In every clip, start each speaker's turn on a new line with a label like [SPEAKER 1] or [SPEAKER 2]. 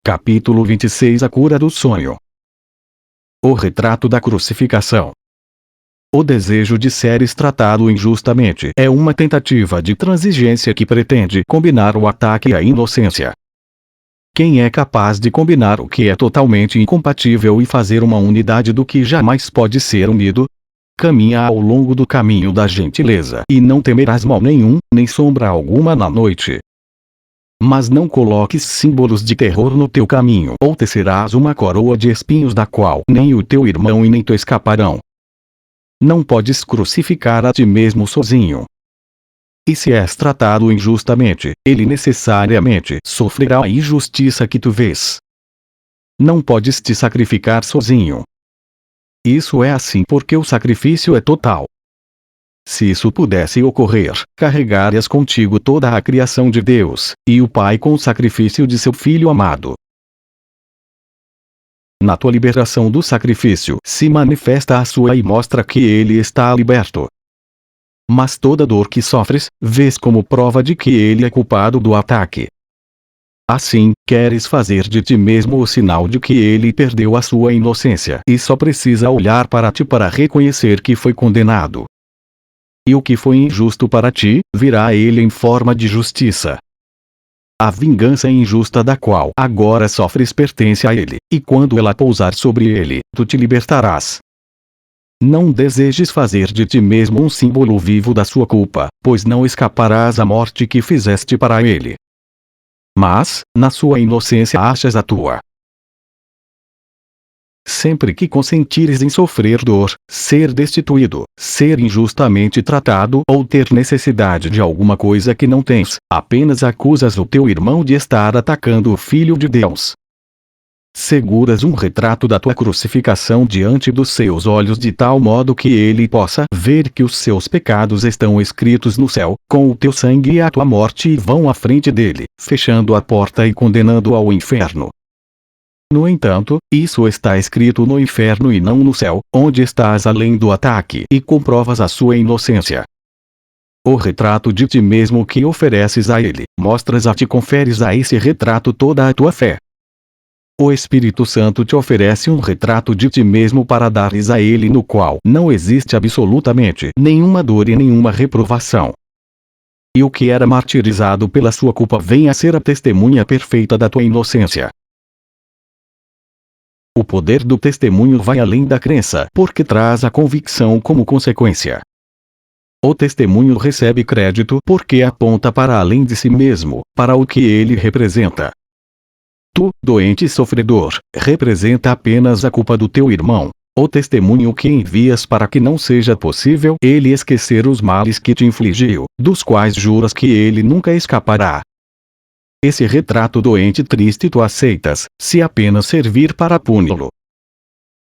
[SPEAKER 1] Capítulo 26 A cura do sonho. O retrato da crucificação. O desejo de seres tratado injustamente é uma tentativa de transigência que pretende combinar o ataque à inocência. Quem é capaz de combinar o que é totalmente incompatível e fazer uma unidade do que jamais pode ser unido? Caminha ao longo do caminho da gentileza e não temerás mal nenhum, nem sombra alguma na noite. Mas não coloques símbolos de terror no teu caminho, ou tecerás uma coroa de espinhos da qual nem o teu irmão e nem tu escaparão. Não podes crucificar a ti mesmo sozinho. E se és tratado injustamente, ele necessariamente sofrerá a injustiça que tu vês. Não podes te sacrificar sozinho. Isso é assim porque o sacrifício é total. Se isso pudesse ocorrer, carregarias contigo toda a criação de Deus, e o Pai com o sacrifício de seu Filho amado. Na tua liberação do sacrifício se manifesta a sua e mostra que ele está liberto. Mas toda dor que sofres, vês como prova de que ele é culpado do ataque. Assim, queres fazer de ti mesmo o sinal de que ele perdeu a sua inocência e só precisa olhar para ti para reconhecer que foi condenado. E o que foi injusto para ti, virá a ele em forma de justiça. A vingança injusta da qual agora sofres pertence a ele, e quando ela pousar sobre ele, tu te libertarás. Não desejes fazer de ti mesmo um símbolo vivo da sua culpa, pois não escaparás à morte que fizeste para ele. Mas, na sua inocência achas a tua. Sempre que consentires em sofrer dor, ser destituído, ser injustamente tratado ou ter necessidade de alguma coisa que não tens, apenas acusas o teu irmão de estar atacando o Filho de Deus. Seguras um retrato da tua crucificação diante dos seus olhos de tal modo que ele possa ver que os seus pecados estão escritos no céu, com o teu sangue e a tua morte e vão à frente dele, fechando a porta e condenando-o ao inferno. No entanto, isso está escrito no inferno e não no céu, onde estás além do ataque e comprovas a sua inocência. O retrato de ti mesmo que ofereces a ele, mostras a ti conferes a esse retrato toda a tua fé. O Espírito Santo te oferece um retrato de ti mesmo para dares a ele no qual não existe absolutamente nenhuma dor e nenhuma reprovação. E o que era martirizado pela sua culpa vem a ser a testemunha perfeita da tua inocência. O poder do testemunho vai além da crença, porque traz a convicção como consequência. O testemunho recebe crédito porque aponta para além de si mesmo, para o que ele representa. Tu, doente e sofredor, representa apenas a culpa do teu irmão, o testemunho que envias para que não seja possível ele esquecer os males que te infligiu, dos quais juras que ele nunca escapará. Esse retrato doente e triste tu aceitas, se apenas servir para puni-lo.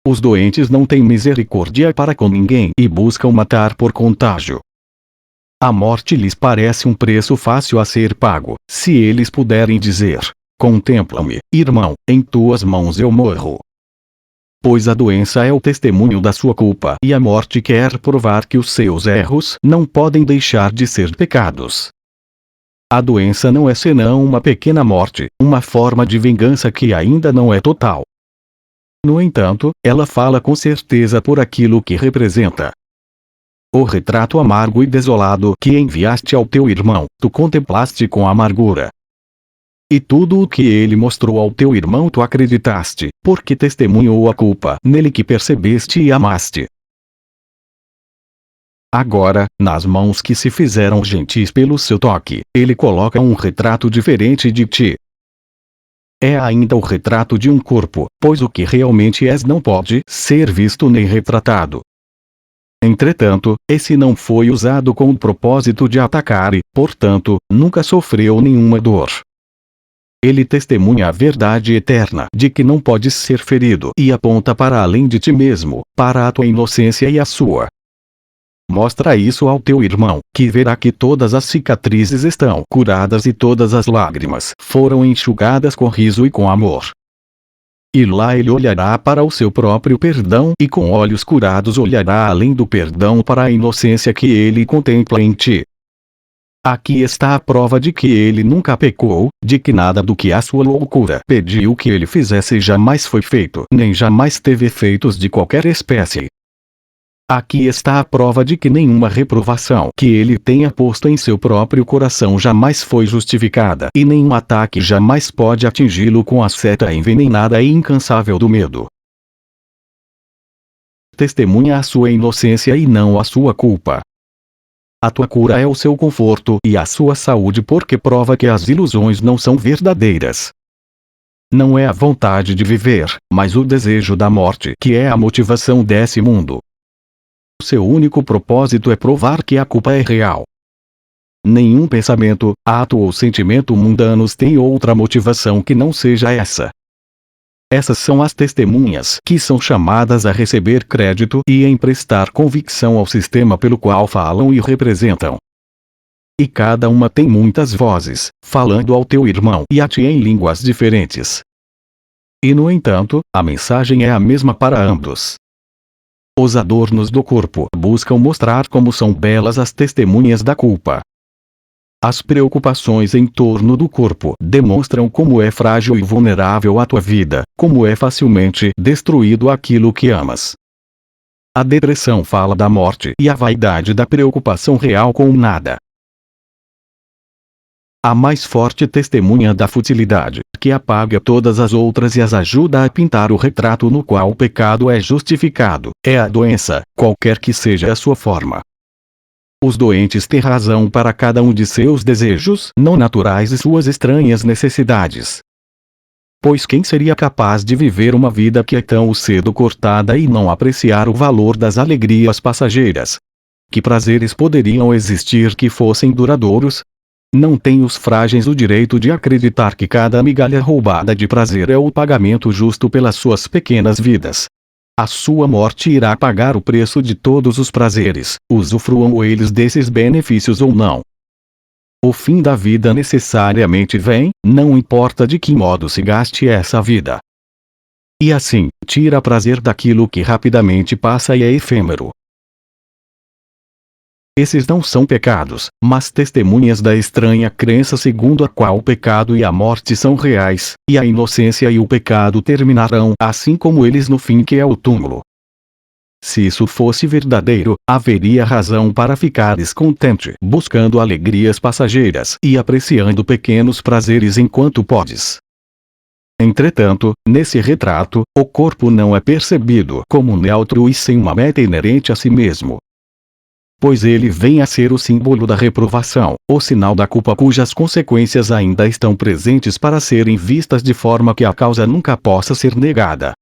[SPEAKER 1] Os doentes não têm misericórdia para com ninguém e buscam matar por contágio. A morte lhes parece um preço fácil a ser pago, se eles puderem dizer: contempla-me, irmão, em tuas mãos eu morro. Pois a doença é o testemunho da sua culpa e a morte quer provar que os seus erros não podem deixar de ser pecados. A doença não é senão uma pequena morte, uma forma de vingança que ainda não é total. No entanto, ela fala com certeza por aquilo que representa. O retrato amargo e desolado que enviaste ao teu irmão, tu contemplaste com amargura. E tudo o que ele mostrou ao teu irmão tu acreditaste, porque testemunhou a culpa nele que percebeste e amaste. Agora, nas mãos que se fizeram gentis pelo seu toque, ele coloca um retrato diferente de ti. É ainda o retrato de um corpo, pois o que realmente és não pode ser visto nem retratado. Entretanto, esse não foi usado com o propósito de atacar e, portanto, nunca sofreu nenhuma dor. Ele testemunha a verdade eterna de que não podes ser ferido e aponta para além de ti mesmo, para a tua inocência e a sua. Mostra isso ao teu irmão, que verá que todas as cicatrizes estão curadas e todas as lágrimas foram enxugadas com riso e com amor. E lá ele olhará para o seu próprio perdão e com olhos curados olhará além do perdão para a inocência que ele contempla em ti. Aqui está a prova de que ele nunca pecou, de que nada do que a sua loucura pediu que ele fizesse jamais foi feito, nem jamais teve efeitos de qualquer espécie. Aqui está a prova de que nenhuma reprovação que ele tenha posto em seu próprio coração jamais foi justificada, e nenhum ataque jamais pode atingi-lo com a seta envenenada e incansável do medo. Testemunha a sua inocência e não a sua culpa. A tua cura é o seu conforto e a sua saúde, porque prova que as ilusões não são verdadeiras. Não é a vontade de viver, mas o desejo da morte que é a motivação desse mundo. Seu único propósito é provar que a culpa é real. Nenhum pensamento, ato ou sentimento mundanos tem outra motivação que não seja essa. Essas são as testemunhas que são chamadas a receber crédito e emprestar convicção ao sistema pelo qual falam e representam. E cada uma tem muitas vozes, falando ao teu irmão e a ti em línguas diferentes. E no entanto, a mensagem é a mesma para ambos. Os adornos do corpo buscam mostrar como são belas as testemunhas da culpa. As preocupações em torno do corpo demonstram como é frágil e vulnerável a tua vida, como é facilmente destruído aquilo que amas. A depressão fala da morte e a vaidade da preocupação real com o nada. A mais forte testemunha da futilidade, que apaga todas as outras e as ajuda a pintar o retrato no qual o pecado é justificado, é a doença, qualquer que seja a sua forma. Os doentes têm razão para cada um de seus desejos não naturais e suas estranhas necessidades. Pois quem seria capaz de viver uma vida que é tão cedo cortada e não apreciar o valor das alegrias passageiras? Que prazeres poderiam existir que fossem duradouros? Não têm os frágeis o direito de acreditar que cada migalha roubada de prazer é o pagamento justo pelas suas pequenas vidas. A sua morte irá pagar o preço de todos os prazeres, usufruam eles desses benefícios ou não. O fim da vida necessariamente vem, não importa de que modo se gaste essa vida. E assim, tira prazer daquilo que rapidamente passa e é efêmero. Esses não são pecados, mas testemunhas da estranha crença segundo a qual o pecado e a morte são reais, e a inocência e o pecado terminarão assim como eles no fim que é o túmulo. Se isso fosse verdadeiro, haveria razão para ficares contente, buscando alegrias passageiras e apreciando pequenos prazeres enquanto podes. Entretanto, nesse retrato, o corpo não é percebido como neutro e sem uma meta inerente a si mesmo. Pois ele vem a ser o símbolo da reprovação, o sinal da culpa cujas consequências ainda estão presentes para serem vistas de forma que a causa nunca possa ser negada.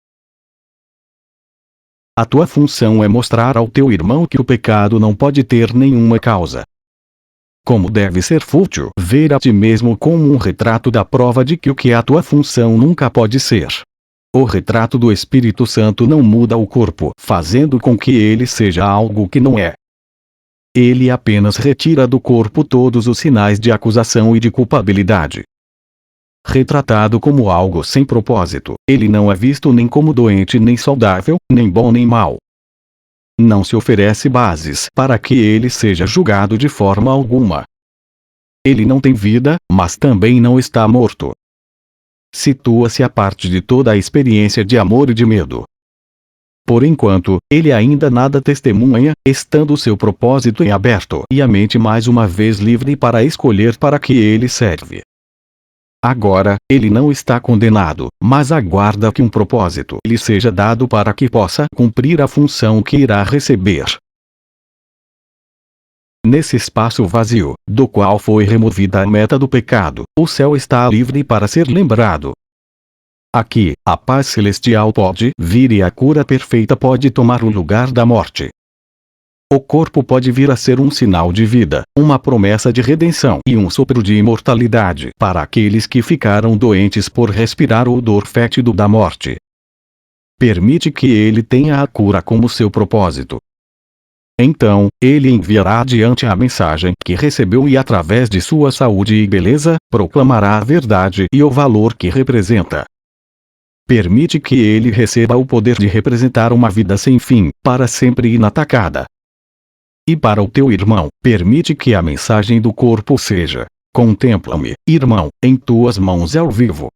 [SPEAKER 1] A tua função é mostrar ao teu irmão que o pecado não pode ter nenhuma causa. Como deve ser fútil ver a ti mesmo como um retrato da prova de que o que é a tua função nunca pode ser. O retrato do Espírito Santo não muda o corpo, fazendo com que ele seja algo que não é. Ele apenas retira do corpo todos os sinais de acusação e de culpabilidade. Retratado como algo sem propósito, ele não é visto nem como doente nem saudável, nem bom nem mau. Não se oferece bases para que ele seja julgado de forma alguma. Ele não tem vida, mas também não está morto. Situa-se à parte de toda a experiência de amor e de medo. Por enquanto, ele ainda nada testemunha, estando seu propósito em aberto e a mente mais uma vez livre para escolher para que ele serve. Agora, ele não está condenado, mas aguarda que um propósito lhe seja dado para que possa cumprir a função que irá receber. Nesse espaço vazio, do qual foi removida a meta do pecado, o céu está livre para ser lembrado. Aqui, a paz celestial pode vir e a cura perfeita pode tomar o lugar da morte. O corpo pode vir a ser um sinal de vida, uma promessa de redenção e um sopro de imortalidade para aqueles que ficaram doentes por respirar o odor fétido da morte. Permite que ele tenha a cura como seu propósito. Então, ele enviará adiante a mensagem que recebeu e através de sua saúde e beleza, proclamará a verdade e o valor que representa. Permite que ele receba o poder de representar uma vida sem fim, para sempre inatacada. E para o teu irmão, permite que a mensagem do corpo seja: contempla-me, irmão, em tuas mãos ao vivo.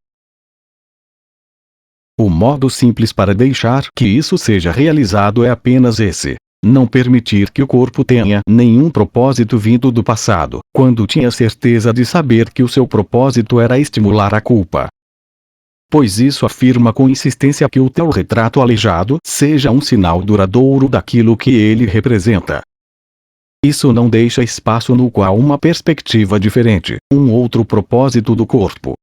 [SPEAKER 1] O modo simples para deixar que isso seja realizado é apenas esse: não permitir que o corpo tenha nenhum propósito vindo do passado, quando tinha certeza de saber que o seu propósito era estimular a culpa. Pois isso afirma com insistência que o teu retrato aleijado seja um sinal duradouro daquilo que ele representa. Isso não deixa espaço no qual uma perspectiva diferente, um outro propósito do corpo.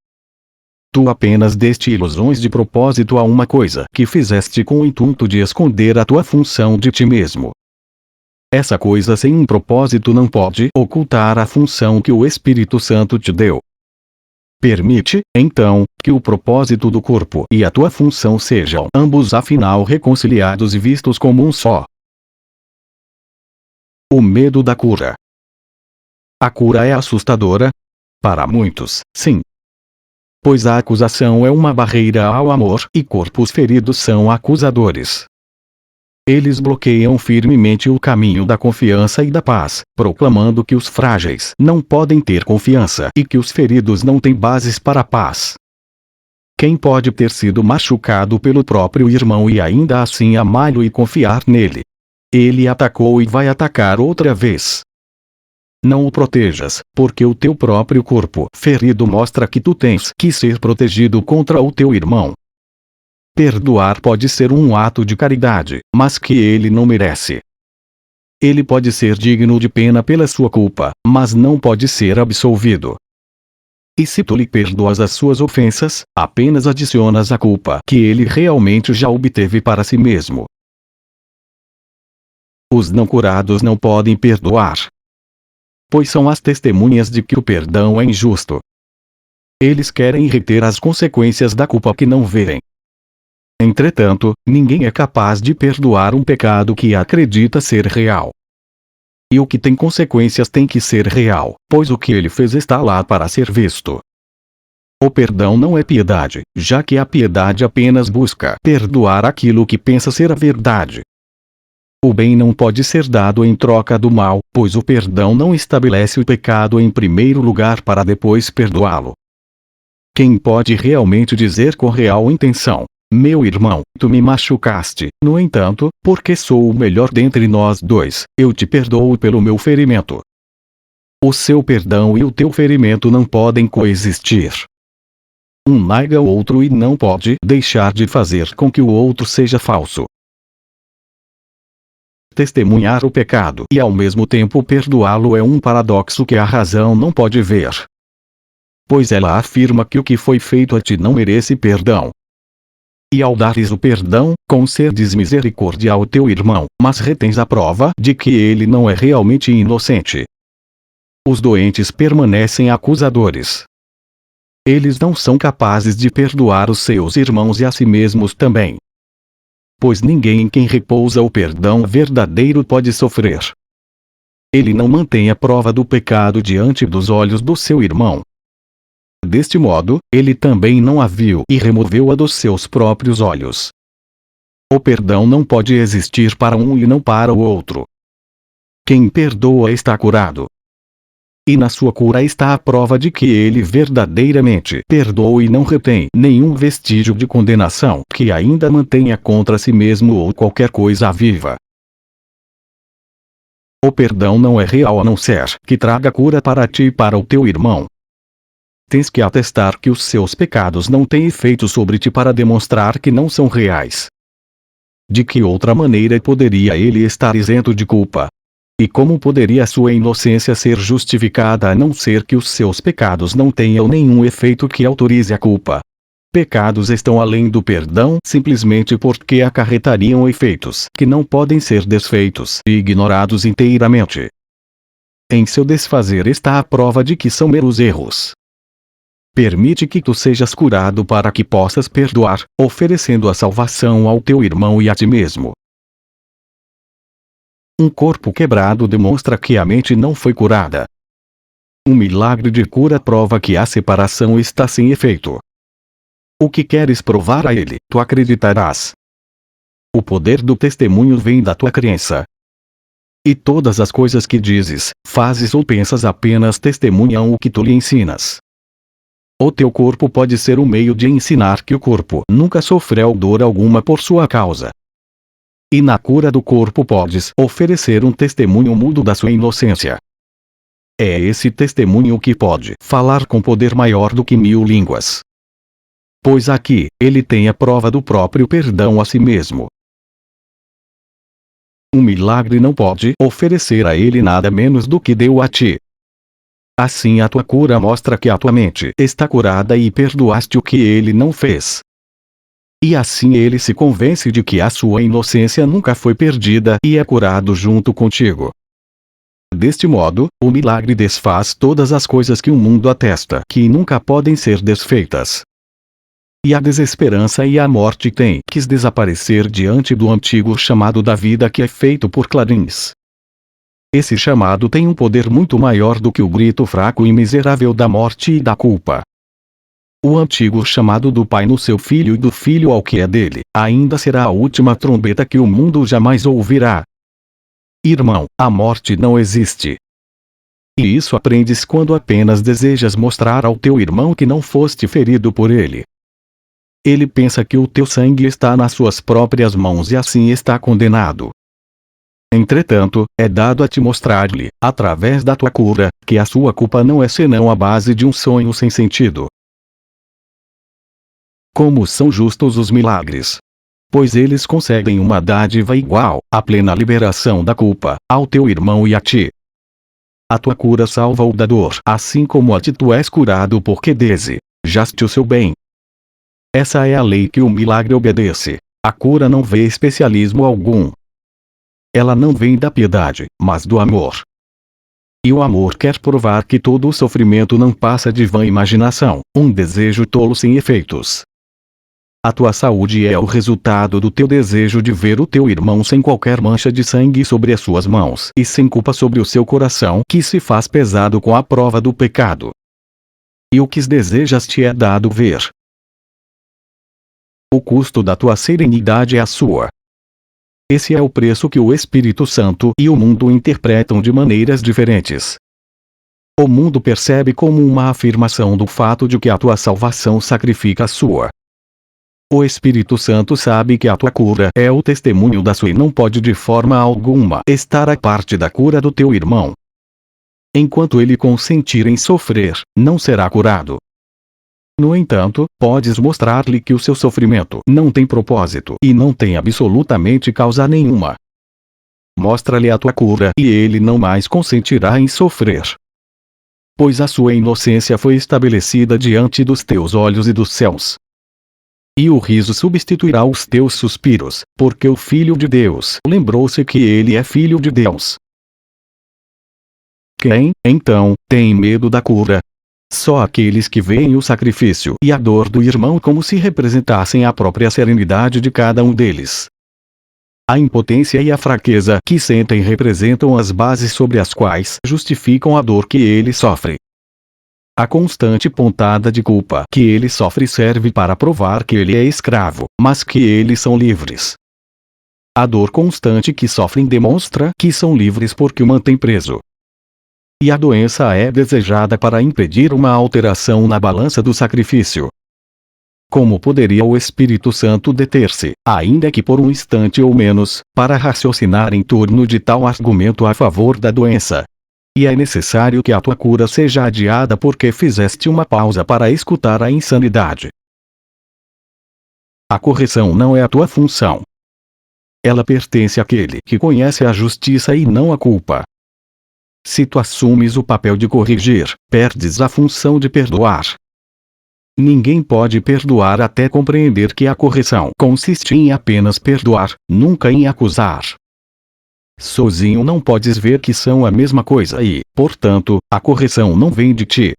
[SPEAKER 1] Tu apenas deste ilusões de propósito a uma coisa que fizeste com o intuito de esconder a tua função de ti mesmo. Essa coisa sem um propósito não pode ocultar a função que o Espírito Santo te deu. Permite, então, que o propósito do corpo e a tua função sejam ambos afinal reconciliados e vistos como um só. O medo da cura. A cura é assustadora? Para muitos, sim. Pois a acusação é uma barreira ao amor, e corpos feridos são acusadores. Eles bloqueiam firmemente o caminho da confiança e da paz, proclamando que os frágeis não podem ter confiança e que os feridos não têm bases para a paz. Quem pode ter sido machucado pelo próprio irmão e ainda assim amá-lo e confiar nele? Ele atacou e vai atacar outra vez. Não o protejas, porque o teu próprio corpo ferido mostra que tu tens que ser protegido contra o teu irmão. Perdoar pode ser um ato de caridade, mas que ele não merece. Ele pode ser digno de pena pela sua culpa, mas não pode ser absolvido. E se tu lhe perdoas as suas ofensas, apenas adicionas a culpa que ele realmente já obteve para si mesmo. Os não curados não podem perdoar, pois são as testemunhas de que o perdão é injusto. Eles querem reter as consequências da culpa que não verem. Entretanto, ninguém é capaz de perdoar um pecado que acredita ser real. E o que tem consequências tem que ser real, pois o que ele fez está lá para ser visto. O perdão não é piedade, já que a piedade apenas busca perdoar aquilo que pensa ser a verdade. O bem não pode ser dado em troca do mal, pois o perdão não estabelece o pecado em primeiro lugar para depois perdoá-lo. Quem pode realmente dizer com real intenção: meu irmão, tu me machucaste, no entanto, porque sou o melhor dentre nós dois, eu te perdoo pelo meu ferimento. O seu perdão e o teu ferimento não podem coexistir. Um nega o outro e não pode deixar de fazer com que o outro seja falso. Testemunhar o pecado e ao mesmo tempo perdoá-lo é um paradoxo que a razão não pode ver. Pois ela afirma que o que foi feito a ti não merece perdão. E ao dares o perdão, concedes misericórdia ao teu irmão, mas retens a prova de que ele não é realmente inocente. Os doentes permanecem acusadores. Eles não são capazes de perdoar os seus irmãos e a si mesmos também. Pois ninguém em quem repousa o perdão verdadeiro pode sofrer. Ele não mantém a prova do pecado diante dos olhos do seu irmão. Deste modo, ele também não a viu e removeu-a dos seus próprios olhos. O perdão não pode existir para um e não para o outro. Quem perdoa está curado. E na sua cura está a prova de que ele verdadeiramente perdoou e não retém nenhum vestígio de condenação que ainda mantenha contra si mesmo ou qualquer coisa viva. O perdão não é real a não ser que traga cura para ti e para o teu irmão. Tens que atestar que os seus pecados não têm efeito sobre ti para demonstrar que não são reais. De que outra maneira poderia ele estar isento de culpa? E como poderia sua inocência ser justificada a não ser que os seus pecados não tenham nenhum efeito que autorize a culpa? Pecados estão além do perdão simplesmente porque acarretariam efeitos que não podem ser desfeitos e ignorados inteiramente. Em seu desfazer está a prova de que são meros erros. Permite que tu sejas curado para que possas perdoar, oferecendo a salvação ao teu irmão e a ti mesmo. Um corpo quebrado demonstra que a mente não foi curada. Um milagre de cura prova que a separação está sem efeito. O que queres provar a ele, tu acreditarás. O poder do testemunho vem da tua crença. E todas as coisas que dizes, fazes ou pensas apenas testemunham o que tu lhe ensinas. O teu corpo pode ser o meio de ensinar que o corpo nunca sofreu dor alguma por sua causa. E na cura do corpo podes oferecer um testemunho mudo da sua inocência. É esse testemunho que pode falar com poder maior do que 1000 línguas. Pois aqui, ele tem a prova do próprio perdão a si mesmo. Um milagre não pode oferecer a ele nada menos do que deu a ti. Assim a tua cura mostra que a tua mente está curada e perdoaste o que ele não fez. E assim ele se convence de que a sua inocência nunca foi perdida e é curado junto contigo. Deste modo, o milagre desfaz todas as coisas que o mundo atesta que nunca podem ser desfeitas. E a desesperança e a morte têm que desaparecer diante do antigo chamado da vida que é feito por clarins. Esse chamado tem um poder muito maior do que o grito fraco e miserável da morte e da culpa. O antigo chamado do Pai no seu Filho e do Filho ao que é dele, ainda será a última trombeta que o mundo jamais ouvirá. Irmão, a morte não existe. E isso aprendes quando apenas desejas mostrar ao teu irmão que não foste ferido por ele. Ele pensa que o teu sangue está nas suas próprias mãos e assim está condenado. Entretanto, é dado a te mostrar-lhe, através da tua cura, que a sua culpa não é senão a base de um sonho sem sentido. Como são justos os milagres! Pois eles concedem uma dádiva igual, a plena liberação da culpa, ao teu irmão e a ti. A tua cura salva-o da dor, assim como a ti tu és curado porque desejaste o seu bem. Essa é a lei que o milagre obedece. A cura não vê especialismo algum. Ela não vem da piedade, mas do amor. E o amor quer provar que todo o sofrimento não passa de vã imaginação, um desejo tolo sem efeitos. A tua saúde é o resultado do teu desejo de ver o teu irmão sem qualquer mancha de sangue sobre as suas mãos e sem culpa sobre o seu coração que se faz pesado com a prova do pecado. E o que desejas te é dado ver. O custo da tua serenidade é a sua. Esse é o preço que o Espírito Santo e o mundo interpretam de maneiras diferentes. O mundo percebe como uma afirmação do fato de que a tua salvação sacrifica a sua. O Espírito Santo sabe que a tua cura é o testemunho da sua e não pode de forma alguma estar à parte da cura do teu irmão. Enquanto ele consentir em sofrer, não será curado. No entanto, podes mostrar-lhe que o seu sofrimento não tem propósito e não tem absolutamente causa nenhuma. Mostra-lhe a tua cura e ele não mais consentirá em sofrer. Pois a sua inocência foi estabelecida diante dos teus olhos e dos céus. E o riso substituirá os teus suspiros, porque o Filho de Deus lembrou-se que ele é Filho de Deus. Quem, então, tem medo da cura? Só aqueles que veem o sacrifício e a dor do irmão como se representassem a própria serenidade de cada um deles. A impotência e a fraqueza que sentem representam as bases sobre as quais justificam a dor que ele sofre. A constante pontada de culpa que ele sofre serve para provar que ele é escravo, mas que eles são livres. A dor constante que sofrem demonstra que são livres porque o mantém preso. E a doença é desejada para impedir uma alteração na balança do sacrifício. Como poderia o Espírito Santo deter-se, ainda que por um instante ou menos, para raciocinar em torno de tal argumento a favor da doença? E é necessário que a tua cura seja adiada porque fizeste uma pausa para escutar a insanidade. A correção não é a tua função. Ela pertence àquele que conhece a justiça e não a culpa. Se tu assumes o papel de corrigir, perdes a função de perdoar. Ninguém pode perdoar até compreender que a correção consiste em apenas perdoar, nunca em acusar. Sozinho não podes ver que são a mesma coisa e, portanto, a correção não vem de ti.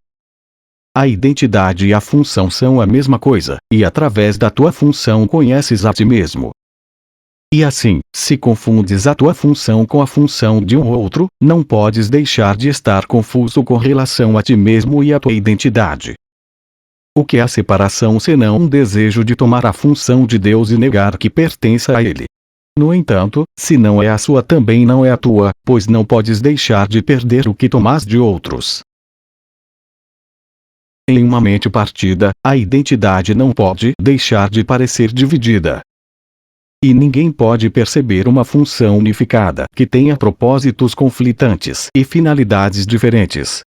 [SPEAKER 1] A identidade e a função são a mesma coisa, e através da tua função conheces a ti mesmo. E assim, se confundes a tua função com a função de um outro, não podes deixar de estar confuso com relação a ti mesmo e a tua identidade. O que é a separação senão um desejo de tomar a função de Deus e negar que pertença a Ele? No entanto, se não é a sua também não é a tua, pois não podes deixar de perder o que tomas de outros. Em uma mente partida, a identidade não pode deixar de parecer dividida. E ninguém pode perceber uma função unificada que tenha propósitos conflitantes e finalidades diferentes.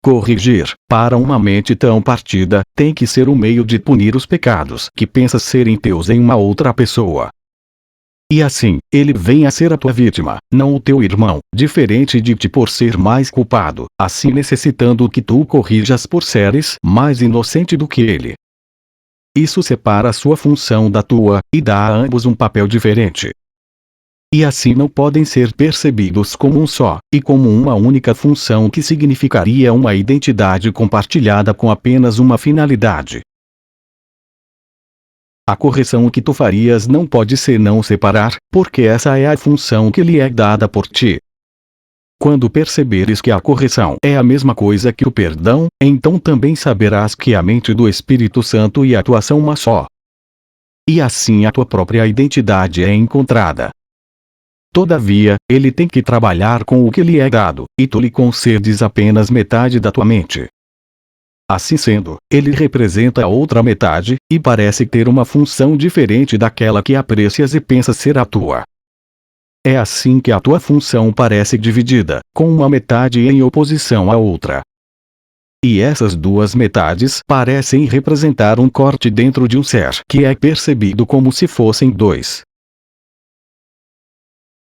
[SPEAKER 1] Corrigir, para uma mente tão partida, tem que ser um meio de punir os pecados que pensas serem teus em uma outra pessoa. E assim, ele vem a ser a tua vítima, não o teu irmão, diferente de ti por ser mais culpado, assim necessitando que tu o corrijas por seres mais inocente do que ele. Isso separa a sua função da tua, e dá a ambos um papel diferente. E assim não podem ser percebidos como um só, e como uma única função que significaria uma identidade compartilhada com apenas uma finalidade. A correção que tu farias não pode ser não separar, porque essa é a função que lhe é dada por ti. Quando perceberes que a correção é a mesma coisa que o perdão, então também saberás que a mente do Espírito Santo e a tua são uma só. E assim a tua própria identidade é encontrada. Todavia, ele tem que trabalhar com o que lhe é dado, e tu lhe concedes apenas metade da tua mente. Assim sendo, ele representa a outra metade, e parece ter uma função diferente daquela que aprecias e pensas ser a tua. É assim que a tua função parece dividida, com uma metade em oposição à outra. E essas duas metades parecem representar um corte dentro de um ser que é percebido como se fossem dois.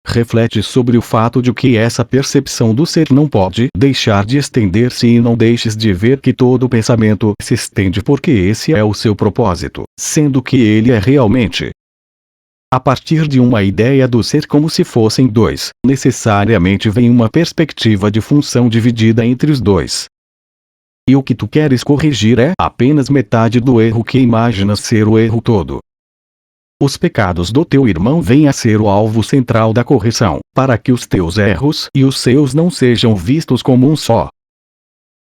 [SPEAKER 1] Reflete sobre o fato de que essa percepção do ser não pode deixar de estender-se e não deixes de ver que todo pensamento se estende porque esse é o seu propósito, sendo que ele é realmente. A partir de uma ideia do ser como se fossem dois, necessariamente vem uma perspectiva de função dividida entre os dois. E o que tu queres corrigir é apenas metade do erro que imaginas ser o erro todo. Os pecados do teu irmão vêm a ser o alvo central da correção, para que os teus erros e os seus não sejam vistos como um só.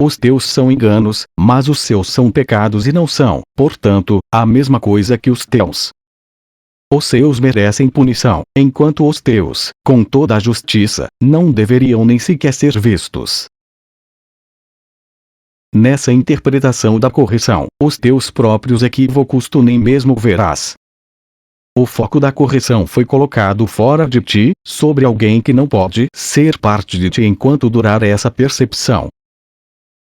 [SPEAKER 1] Os teus são enganos, mas os seus são pecados e não são, portanto, a mesma coisa que os teus. Os seus merecem punição, enquanto os teus, com toda a justiça, não deveriam nem sequer ser vistos. Nessa interpretação da correção, os teus próprios equívocos tu nem mesmo verás. O foco da correção foi colocado fora de ti, sobre alguém que não pode ser parte de ti enquanto durar essa percepção.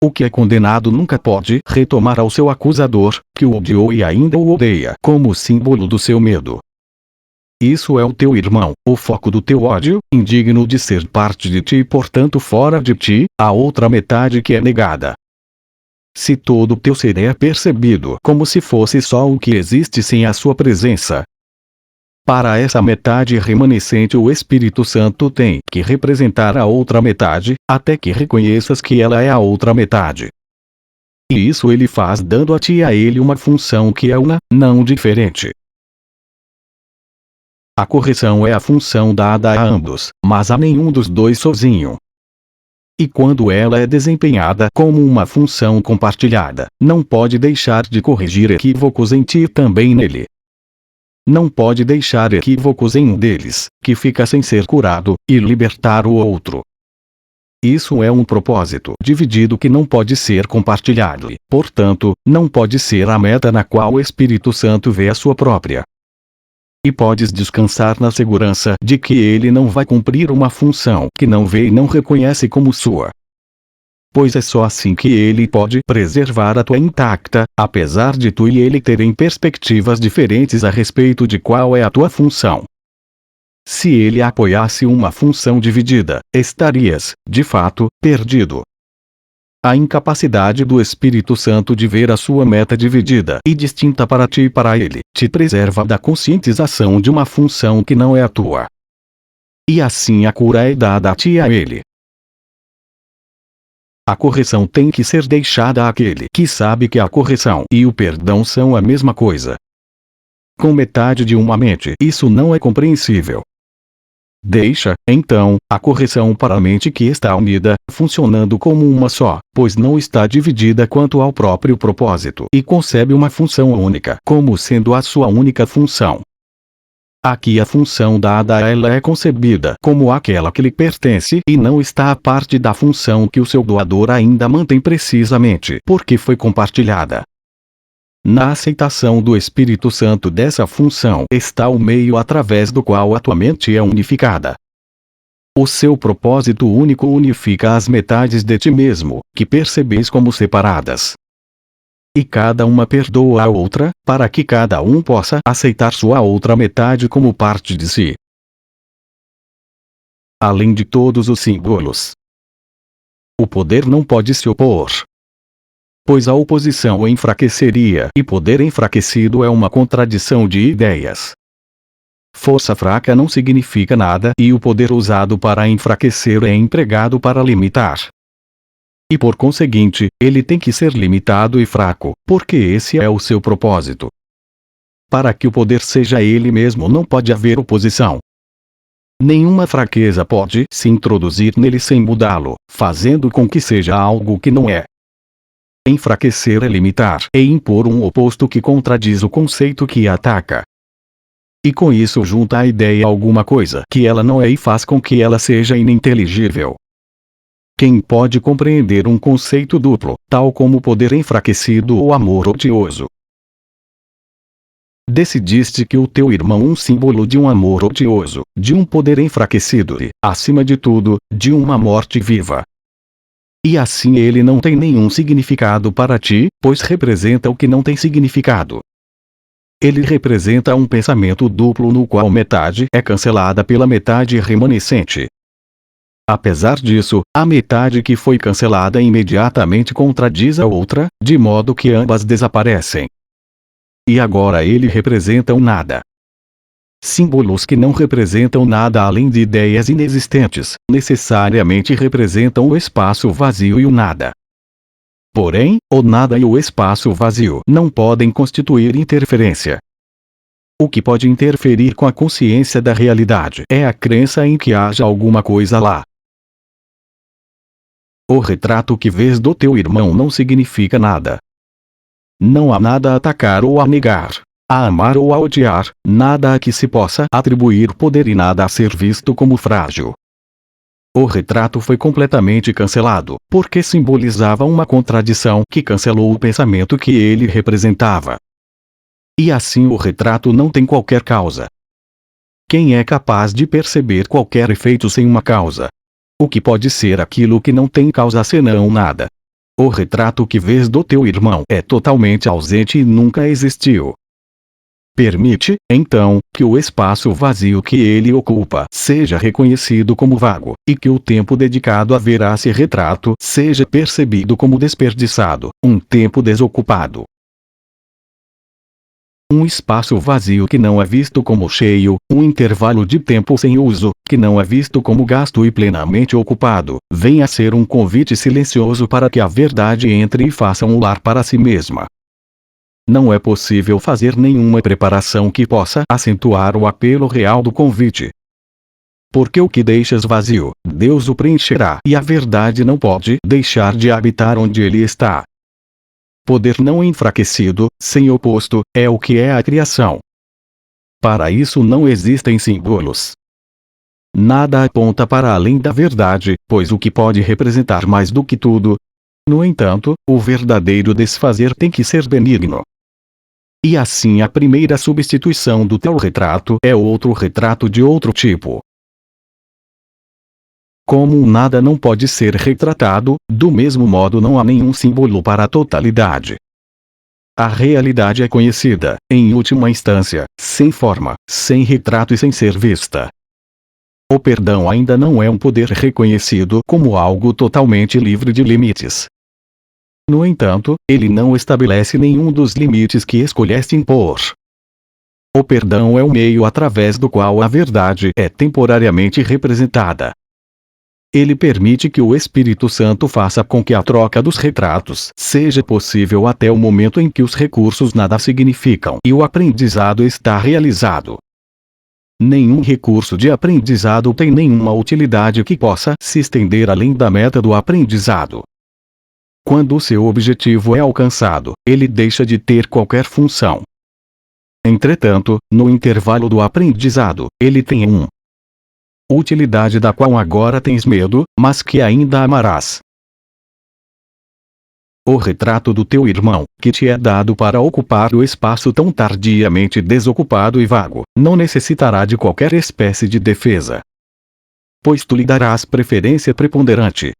[SPEAKER 1] O que é condenado nunca pode retomar ao seu acusador, que o odiou e ainda o odeia, como símbolo do seu medo. Isso é o teu irmão, o foco do teu ódio, indigno de ser parte de ti e portanto fora de ti, a outra metade que é negada. Se todo o teu ser é percebido como se fosse só o que existe sem a sua presença, para essa metade remanescente o Espírito Santo tem que representar a outra metade, até que reconheças que ela é a outra metade. E isso ele faz dando a ti e a ele uma função que é uma, não diferente. A correção é a função dada a ambos, mas a nenhum dos dois sozinho. E quando ela é desempenhada como uma função compartilhada, não pode deixar de corrigir equívocos em ti e também nele. Não pode deixar equívocos em um deles, que fica sem ser curado, e libertar o outro. Isso é um propósito dividido que não pode ser compartilhado e, portanto, não pode ser a meta na qual o Espírito Santo vê a sua própria. E podes descansar na segurança de que ele não vai cumprir uma função que não vê e não reconhece como sua. Pois é só assim que ele pode preservar a tua intacta, apesar de tu e ele terem perspectivas diferentes a respeito de qual é a tua função. Se ele apoiasse uma função dividida, estarias, de fato, perdido. A incapacidade do Espírito Santo de ver a sua meta dividida e distinta para ti e para ele, te preserva da conscientização de uma função que não é a tua. E assim a cura é dada a ti e a ele. A correção tem que ser deixada àquele que sabe que a correção e o perdão são a mesma coisa. Com metade de uma mente, isso não é compreensível. Deixa, então, a correção para a mente que está unida, funcionando como uma só, pois não está dividida quanto ao próprio propósito e concebe uma função única como sendo a sua única função. Aqui a função dada a ela é concebida como aquela que lhe pertence e não está a parte da função que o seu doador ainda mantém precisamente porque foi compartilhada. Na aceitação do Espírito Santo dessa função está o meio através do qual a tua mente é unificada. O seu propósito único unifica as metades de ti mesmo, que percebes como separadas. E cada uma perdoa a outra, para que cada um possa aceitar sua outra metade como parte de si. Além de todos os símbolos, o poder não pode se opor, pois a oposição o enfraqueceria, e poder enfraquecido é uma contradição de ideias. Força fraca não significa nada, e o poder usado para enfraquecer é empregado para limitar. E por conseguinte, ele tem que ser limitado e fraco, porque esse é o seu propósito. Para que o poder seja ele mesmo não pode haver oposição. Nenhuma fraqueza pode se introduzir nele sem mudá-lo, fazendo com que seja algo que não é. Enfraquecer é limitar e impor um oposto que contradiz o conceito que ataca. E com isso junta a ideia alguma coisa que ela não é e faz com que ela seja ininteligível. Quem pode compreender um conceito duplo, tal como o poder enfraquecido ou amor odioso? Decidiste que o teu irmão é um símbolo de um amor odioso, de um poder enfraquecido e, acima de tudo, de uma morte viva. E assim ele não tem nenhum significado para ti, pois representa o que não tem significado. Ele representa um pensamento duplo no qual metade é cancelada pela metade remanescente. Apesar disso, a metade que foi cancelada imediatamente contradiz a outra, de modo que ambas desaparecem. E agora ele representa um nada. Símbolos que não representam nada além de ideias inexistentes, necessariamente representam o espaço vazio e o nada. Porém, o nada e o espaço vazio não podem constituir interferência. O que pode interferir com a consciência da realidade é a crença em que haja alguma coisa lá. O retrato que vês do teu irmão não significa nada. Não há nada a atacar ou a negar, a amar ou a odiar, nada a que se possa atribuir poder e nada a ser visto como frágil. O retrato foi completamente cancelado, porque simbolizava uma contradição que cancelou o pensamento que ele representava. E assim o retrato não tem qualquer causa. Quem é capaz de perceber qualquer efeito sem uma causa? O que pode ser aquilo que não tem causa senão nada? O retrato que vês do teu irmão é totalmente ausente e nunca existiu. Permite, então, que o espaço vazio que ele ocupa seja reconhecido como vago, e que o tempo dedicado a ver esse retrato seja percebido como desperdiçado, um tempo desocupado. Um espaço vazio que não é visto como cheio, um intervalo de tempo sem uso, que não é visto como gasto e plenamente ocupado, vem a ser um convite silencioso para que a verdade entre e faça um lar para si mesma. Não é possível fazer nenhuma preparação que possa acentuar o apelo real do convite. Porque o que deixas vazio, Deus o preencherá, e a verdade não pode deixar de habitar onde ele está. Poder não enfraquecido, sem oposto, é o que é a criação. Para isso não existem símbolos. Nada aponta para além da verdade, pois o que pode representar mais do que tudo. No entanto, o verdadeiro desfazer tem que ser benigno. E assim a primeira substituição do teu retrato é outro retrato de outro tipo. Como um nada não pode ser retratado, do mesmo modo não há nenhum símbolo para a totalidade. A realidade é conhecida, em última instância, sem forma, sem retrato e sem ser vista. O perdão ainda não é um poder reconhecido como algo totalmente livre de limites. No entanto, ele não estabelece nenhum dos limites que escolheste impor. O perdão é o meio através do qual a verdade é temporariamente representada. Ele permite que o Espírito Santo faça com que a troca dos retratos seja possível até o momento em que os recursos nada significam e o aprendizado está realizado. Nenhum recurso de aprendizado tem nenhuma utilidade que possa se estender além da meta do aprendizado. Quando o seu objetivo é alcançado, ele deixa de ter qualquer função. Entretanto, no intervalo do aprendizado, ele tem utilidade da qual agora tens medo, mas que ainda amarás. O retrato do teu irmão, que te é dado para ocupar o espaço tão tardiamente desocupado e vago, não necessitará de qualquer espécie de defesa. Pois tu lhe darás preferência preponderante.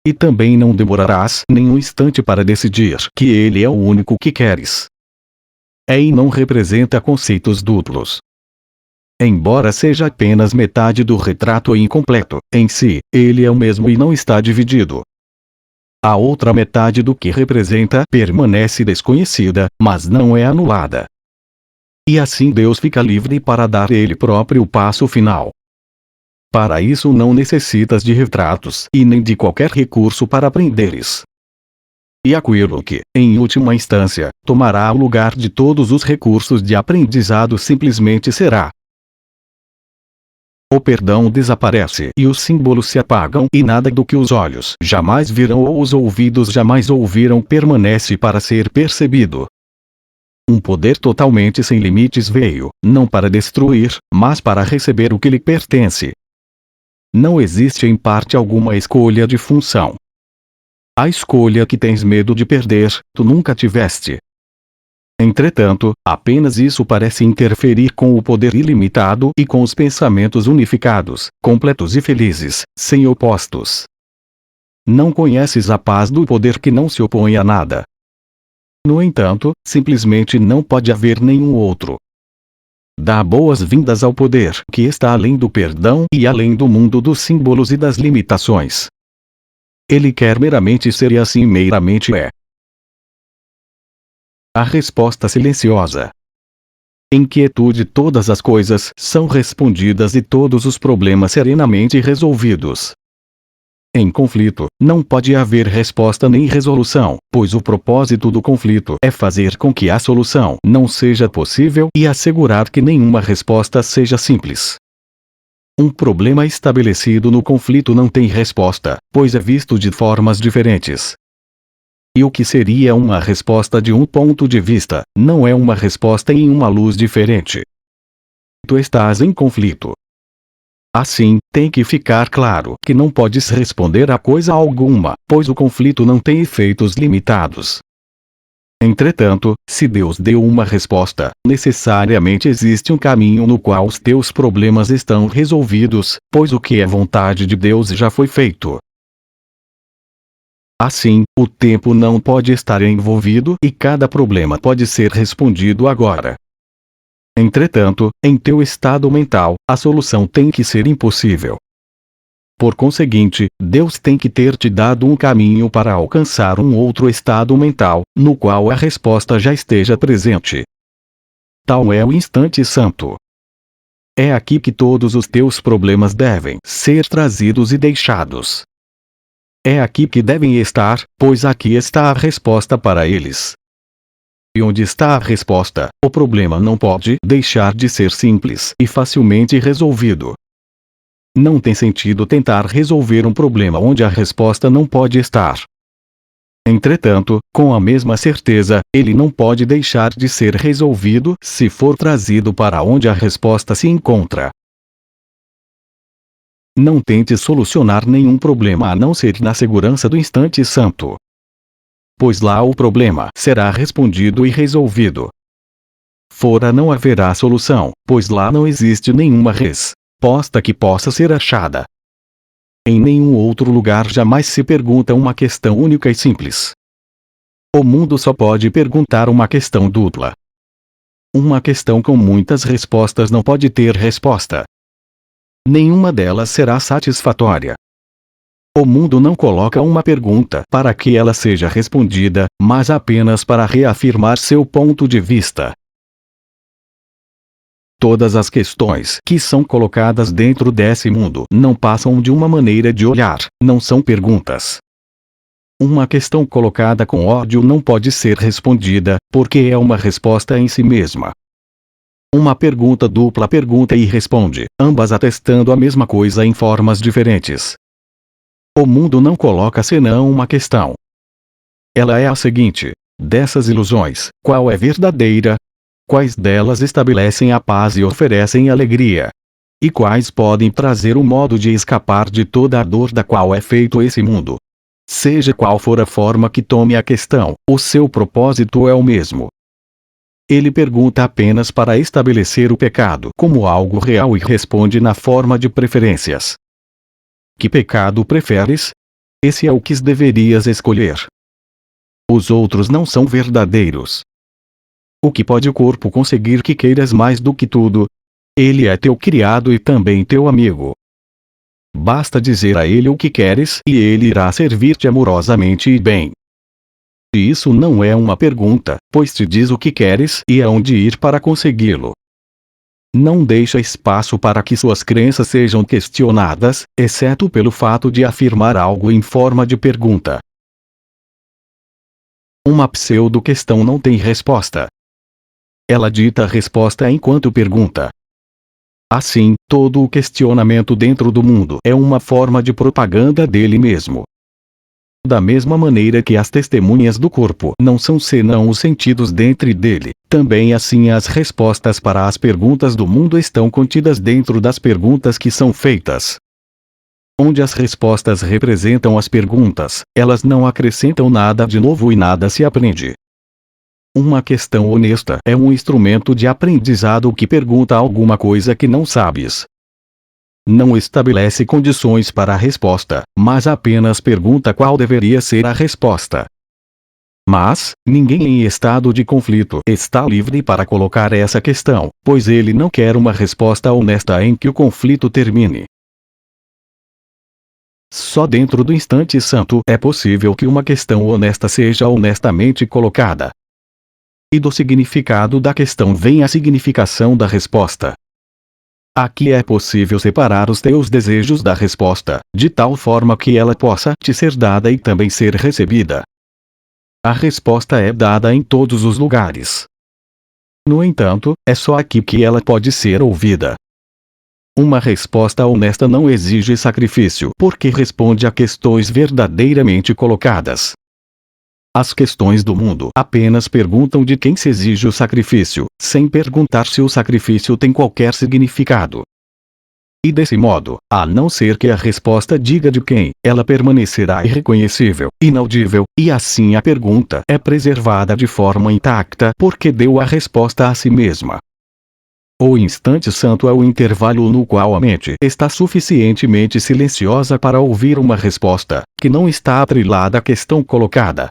[SPEAKER 1] E também não demorarás nenhum instante para decidir que ele é o único que queres. E não representa conceitos duplos. Embora seja apenas metade do retrato incompleto, em si, ele é o mesmo e não está dividido. A outra metade do que representa permanece desconhecida, mas não é anulada. E assim Deus fica livre para dar ele próprio o passo final. Para isso não necessitas de retratos e nem de qualquer recurso para aprenderes. E aquilo que, em última instância, tomará o lugar de todos os recursos de aprendizado simplesmente será: o perdão desaparece e os símbolos se apagam e nada do que os olhos jamais viram ou os ouvidos jamais ouviram permanece para ser percebido. Um poder totalmente sem limites veio, não para destruir, mas para receber o que lhe pertence. Não existe em parte alguma escolha de função. A escolha que tens medo de perder, tu nunca tiveste. Entretanto, apenas isso parece interferir com o poder ilimitado e com os pensamentos unificados, completos e felizes, sem opostos. Não conheces a paz do poder que não se opõe a nada. No entanto, simplesmente não pode haver nenhum outro. Dá boas-vindas ao poder que está além do perdão e além do mundo dos símbolos e das limitações. Ele quer meramente ser e assim meramente é. A resposta silenciosa. Em quietude todas as coisas são respondidas e todos os problemas serenamente resolvidos. Em conflito, não pode haver resposta nem resolução, pois o propósito do conflito é fazer com que a solução não seja possível e assegurar que nenhuma resposta seja simples. Um problema estabelecido no conflito não tem resposta, pois é visto de formas diferentes. E o que seria uma resposta de um ponto de vista, não é uma resposta em uma luz diferente. Tu estás em conflito. Assim, tem que ficar claro que não podes responder a coisa alguma, pois o conflito não tem efeitos limitados. Entretanto, se Deus deu uma resposta, necessariamente existe um caminho no qual os teus problemas estão resolvidos, pois o que é vontade de Deus já foi feito. Assim, o tempo não pode estar envolvido e cada problema pode ser respondido agora. Entretanto, em teu estado mental, a solução tem que ser impossível. Por conseguinte, Deus tem que ter te dado um caminho para alcançar um outro estado mental, no qual a resposta já esteja presente. Tal é o instante santo. É aqui que todos os teus problemas devem ser trazidos e deixados. É aqui que devem estar, pois aqui está a resposta para eles. E onde está a resposta, o problema não pode deixar de ser simples e facilmente resolvido. Não tem sentido tentar resolver um problema onde a resposta não pode estar. Entretanto, com a mesma certeza, ele não pode deixar de ser resolvido se for trazido para onde a resposta se encontra. Não tente solucionar nenhum problema a não ser na segurança do instante santo. Pois lá o problema será respondido e resolvido. Fora não haverá solução, pois lá não existe nenhuma resposta que possa ser achada. Em nenhum outro lugar jamais se pergunta uma questão única e simples. O mundo só pode perguntar uma questão dupla. Uma questão com muitas respostas não pode ter resposta. Nenhuma delas será satisfatória. O mundo não coloca uma pergunta para que ela seja respondida, mas apenas para reafirmar seu ponto de vista. Todas as questões que são colocadas dentro desse mundo não passam de uma maneira de olhar, não são perguntas. Uma questão colocada com ódio não pode ser respondida, porque é uma resposta em si mesma. Uma pergunta dupla pergunta e responde, ambas atestando a mesma coisa em formas diferentes. O mundo não coloca senão uma questão. Ela é a seguinte: dessas ilusões, qual é verdadeira? Quais delas estabelecem a paz e oferecem alegria? E quais podem trazer um modo de escapar de toda a dor da qual é feito esse mundo? Seja qual for a forma que tome a questão, o seu propósito é o mesmo. Ele pergunta apenas para estabelecer o pecado como algo real e responde na forma de preferências. Que pecado preferes? Esse é o que deverias escolher. Os outros não são verdadeiros. O que pode o corpo conseguir que queiras mais do que tudo? Ele é teu criado e também teu amigo. Basta dizer a ele o que queres e ele irá servir-te amorosamente e bem. E isso não é uma pergunta, pois te diz o que queres e aonde ir para consegui-lo. Não deixa espaço para que suas crenças sejam questionadas, exceto pelo fato de afirmar algo em forma de pergunta. Uma pseudo-questão não tem resposta. Ela dita a resposta enquanto pergunta. Assim, todo o questionamento dentro do mundo é uma forma de propaganda dele mesmo. Da mesma maneira que as testemunhas do corpo não são senão os sentidos dentro dele, também assim as respostas para as perguntas do mundo estão contidas dentro das perguntas que são feitas. Onde as respostas representam as perguntas, elas não acrescentam nada de novo e nada se aprende. Uma questão honesta é um instrumento de aprendizado que pergunta alguma coisa que não sabes. Não estabelece condições para a resposta, mas apenas pergunta qual deveria ser a resposta. Mas, ninguém em estado de conflito está livre para colocar essa questão, pois ele não quer uma resposta honesta em que o conflito termine. Só dentro do instante santo é possível que uma questão honesta seja honestamente colocada. E do significado da questão vem a significação da resposta. Aqui é possível separar os teus desejos da resposta, de tal forma que ela possa te ser dada e também ser recebida. A resposta é dada em todos os lugares. No entanto, é só aqui que ela pode ser ouvida. Uma resposta honesta não exige sacrifício porque responde a questões verdadeiramente colocadas. As questões do mundo apenas perguntam de quem se exige o sacrifício, sem perguntar se o sacrifício tem qualquer significado. E desse modo, a não ser que a resposta diga de quem, ela permanecerá irreconhecível, inaudível, e assim a pergunta é preservada de forma intacta porque deu a resposta a si mesma. O instante santo é o intervalo no qual a mente está suficientemente silenciosa para ouvir uma resposta, que não está atrelada à questão colocada.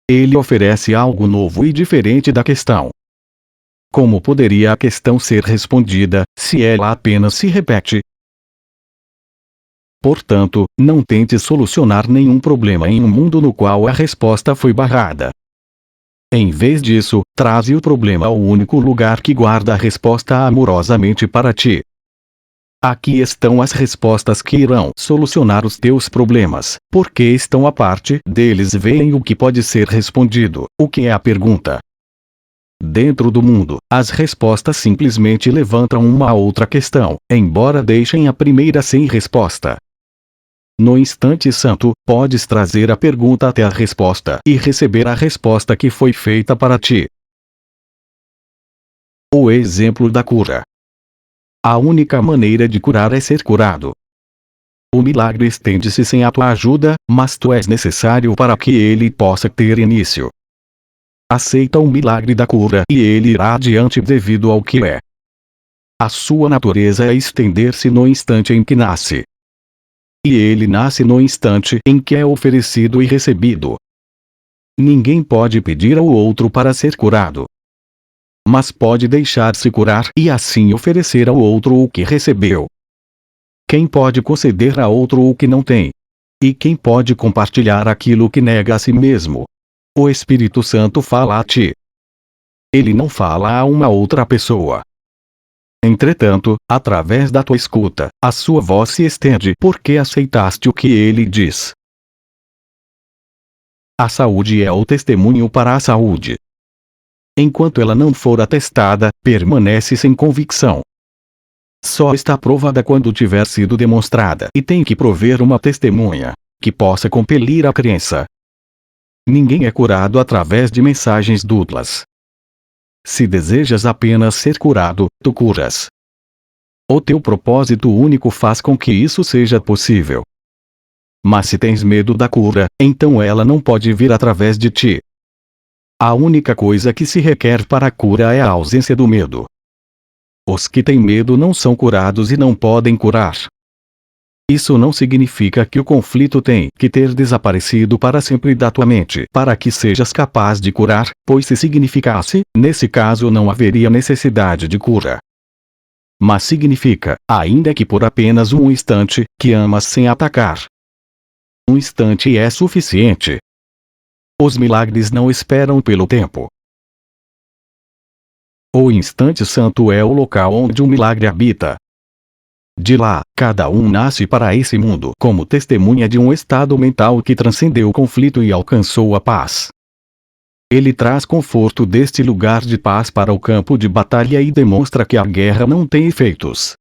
[SPEAKER 1] Ele oferece algo novo e diferente da questão. Como poderia a questão ser respondida, se ela apenas se repete? Portanto, não tente solucionar nenhum problema em um mundo no qual a resposta foi barrada. Em vez disso, traze o problema ao único lugar que guarda a resposta amorosamente para ti. Aqui estão as respostas que irão solucionar os teus problemas, porque estão à parte deles veem o que pode ser respondido, o que é a pergunta. Dentro do mundo, as respostas simplesmente levantam uma outra questão, embora deixem a primeira sem resposta. No instante santo, podes trazer a pergunta até a resposta e receber a resposta que foi feita para ti. O exemplo da cura. A única maneira de curar é ser curado. O milagre estende-se sem a tua ajuda, mas tu és necessário para que ele possa ter início. Aceita o milagre da cura e ele irá adiante devido ao que é. A sua natureza é estender-se no instante em que nasce. E ele nasce no instante em que é oferecido e recebido. Ninguém pode pedir ao outro para ser curado. Mas pode deixar-se curar e assim oferecer ao outro o que recebeu. Quem pode conceder a outro o que não tem? E quem pode compartilhar aquilo que nega a si mesmo? O Espírito Santo fala a ti. Ele não fala a uma outra pessoa. Entretanto, através da tua escuta, a sua voz se estende porque aceitaste o que ele diz. A saúde é o testemunho para a saúde. Enquanto ela não for atestada, permanece sem convicção. Só está provada quando tiver sido demonstrada e tem que prover uma testemunha, que possa compelir a crença. Ninguém é curado através de mensagens duplas. Se desejas apenas ser curado, tu curas. O teu propósito único faz com que isso seja possível. Mas se tens medo da cura, então ela não pode vir através de ti. A única coisa que se requer para a cura é a ausência do medo. Os que têm medo não são curados e não podem curar. Isso não significa que o conflito tem que ter desaparecido para sempre da tua mente para que sejas capaz de curar, pois se significasse, nesse caso não haveria necessidade de cura. Mas significa, ainda que por apenas um instante, que amas sem atacar. Um instante é suficiente. Os milagres não esperam pelo tempo. O instante santo é o local onde o milagre habita. De lá, cada um nasce para esse mundo como testemunha de um estado mental que transcendeu o conflito e alcançou a paz. Ele traz conforto deste lugar de paz para o campo de batalha e demonstra que a guerra não tem efeitos.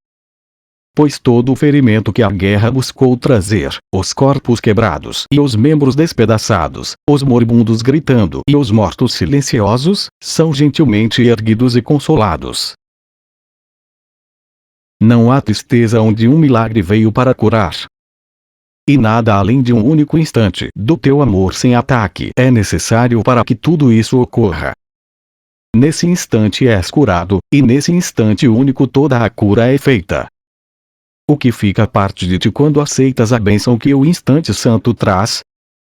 [SPEAKER 1] Pois todo o ferimento que a guerra buscou trazer, os corpos quebrados e os membros despedaçados, os moribundos gritando e os mortos silenciosos, são gentilmente erguidos e consolados. Não há tristeza onde um milagre veio para curar. E nada além de um único instante do teu amor sem ataque é necessário para que tudo isso ocorra. Nesse instante és curado, e nesse instante único toda a cura é feita. O que fica parte de ti quando aceitas a bênção que o instante santo traz?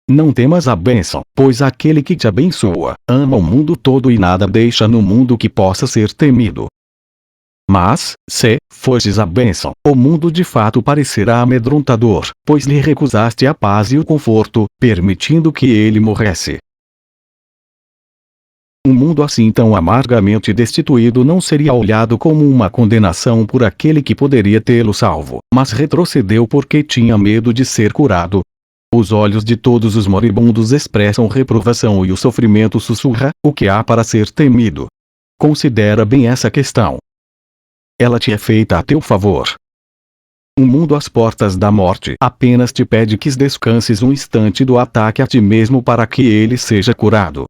[SPEAKER 1] Não temas a bênção, pois aquele que te abençoa, ama o mundo todo e nada deixa no mundo que possa ser temido. Mas, se fosses a bênção, o mundo de fato parecerá amedrontador, pois lhe recusaste a paz e o conforto, permitindo que ele morresse. Um mundo assim tão amargamente destituído não seria olhado como uma condenação por aquele que poderia tê-lo salvo, mas retrocedeu porque tinha medo de ser curado. Os olhos de todos os moribundos expressam reprovação e o sofrimento sussurra: o que há para ser temido? Considera bem essa questão. Ela te é feita a teu favor. Um mundo às portas da morte apenas te pede que descanses um instante do ataque a ti mesmo para que ele seja curado.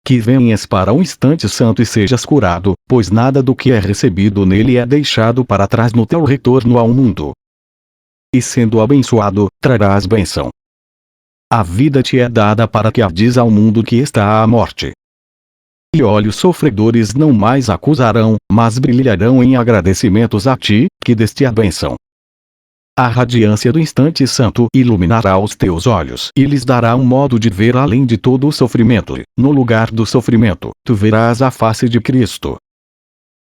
[SPEAKER 1] Que venhas para um instante santo e sejas curado, pois nada do que é recebido nele é deixado para trás no teu retorno ao mundo. E sendo abençoado, trarás bênção. A vida te é dada para que ades ao mundo que está à morte. E olhos sofredores não mais acusarão, mas brilharão em agradecimentos a ti, que deste a bênção. A radiância do instante santo iluminará os teus olhos e lhes dará um modo de ver além de todo o sofrimento. No lugar do sofrimento, tu verás a face de Cristo.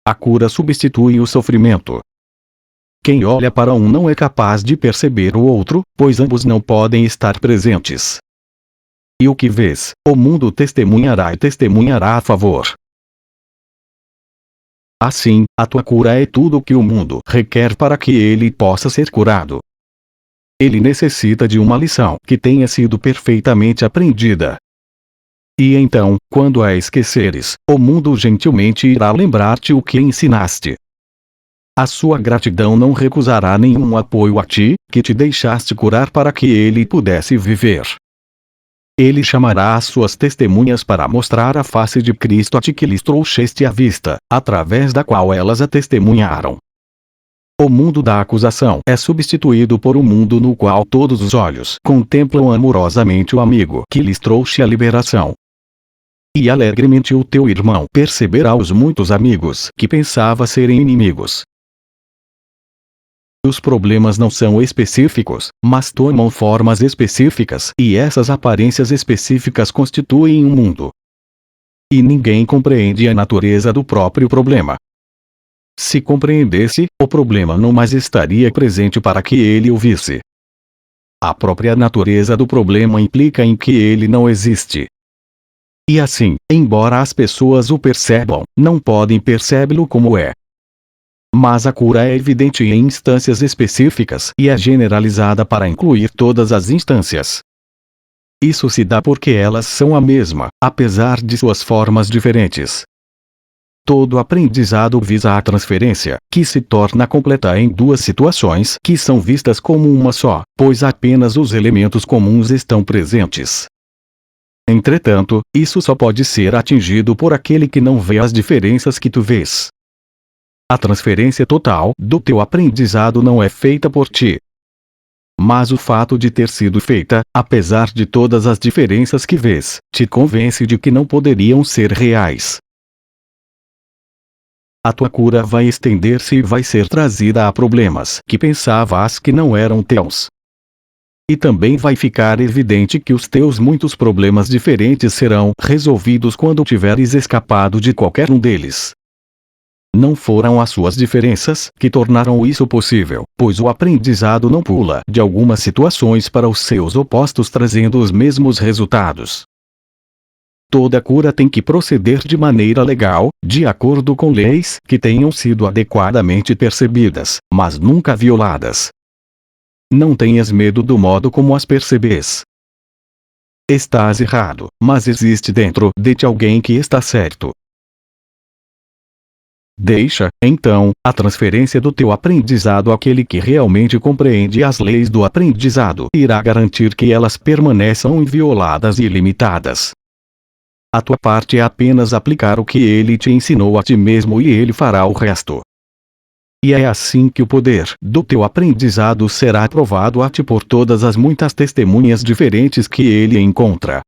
[SPEAKER 1] A cura substitui o sofrimento. Quem olha para um não é capaz de perceber o outro, pois ambos não podem estar presentes. E o que vês, o mundo testemunhará e testemunhará a favor. Assim, a tua cura é tudo o que o mundo requer para que ele possa ser curado. Ele necessita de uma lição que tenha sido perfeitamente aprendida. E então, quando a esqueceres, o mundo gentilmente irá lembrar-te o que ensinaste. A sua gratidão não recusará nenhum apoio a ti, que te deixaste curar para que ele pudesse viver. Ele chamará as suas testemunhas para mostrar a face de Cristo a ti que lhes trouxeste à vista, através da qual elas a testemunharam. O mundo da acusação é substituído por um mundo no qual todos os olhos contemplam amorosamente o amigo que lhes trouxe a liberação. E alegremente o teu irmão perceberá os muitos amigos que pensava serem inimigos. Os problemas não são específicos, mas tomam formas específicas, e essas aparências específicas constituem um mundo. E ninguém compreende a natureza do próprio problema. Se compreendesse, o problema não mais estaria presente para que ele o visse. A própria natureza do problema implica em que ele não existe. E assim, embora as pessoas o percebam, não podem percebê-lo como é. Mas a cura é evidente em instâncias específicas e é generalizada para incluir todas as instâncias. Isso se dá porque elas são a mesma, apesar de suas formas diferentes. Todo aprendizado visa a transferência, que se torna completa em duas situações que são vistas como uma só, pois apenas os elementos comuns estão presentes. Entretanto, isso só pode ser atingido por aquele que não vê as diferenças que tu vês. A transferência total do teu aprendizado não é feita por ti. Mas o fato de ter sido feita, apesar de todas as diferenças que vês, te convence de que não poderiam ser reais. A tua cura vai estender-se e vai ser trazida a problemas que pensavas que não eram teus. E também vai ficar evidente que os teus muitos problemas diferentes serão resolvidos quando tiveres escapado de qualquer um deles. Não foram as suas diferenças que tornaram isso possível, pois o aprendizado não pula de algumas situações para os seus opostos trazendo os mesmos resultados. Toda cura tem que proceder de maneira legal, de acordo com leis que tenham sido adequadamente percebidas, mas nunca violadas. Não tenhas medo do modo como as percebes. Estás errado, mas existe dentro de ti alguém que está certo. Deixa, então, a transferência do teu aprendizado àquele que realmente compreende as leis do aprendizado e irá garantir que elas permaneçam invioladas e ilimitadas. A tua parte é apenas aplicar o que ele te ensinou a ti mesmo e ele fará o resto. E é assim que o poder do teu aprendizado será provado a ti por todas as muitas testemunhas diferentes que ele encontra.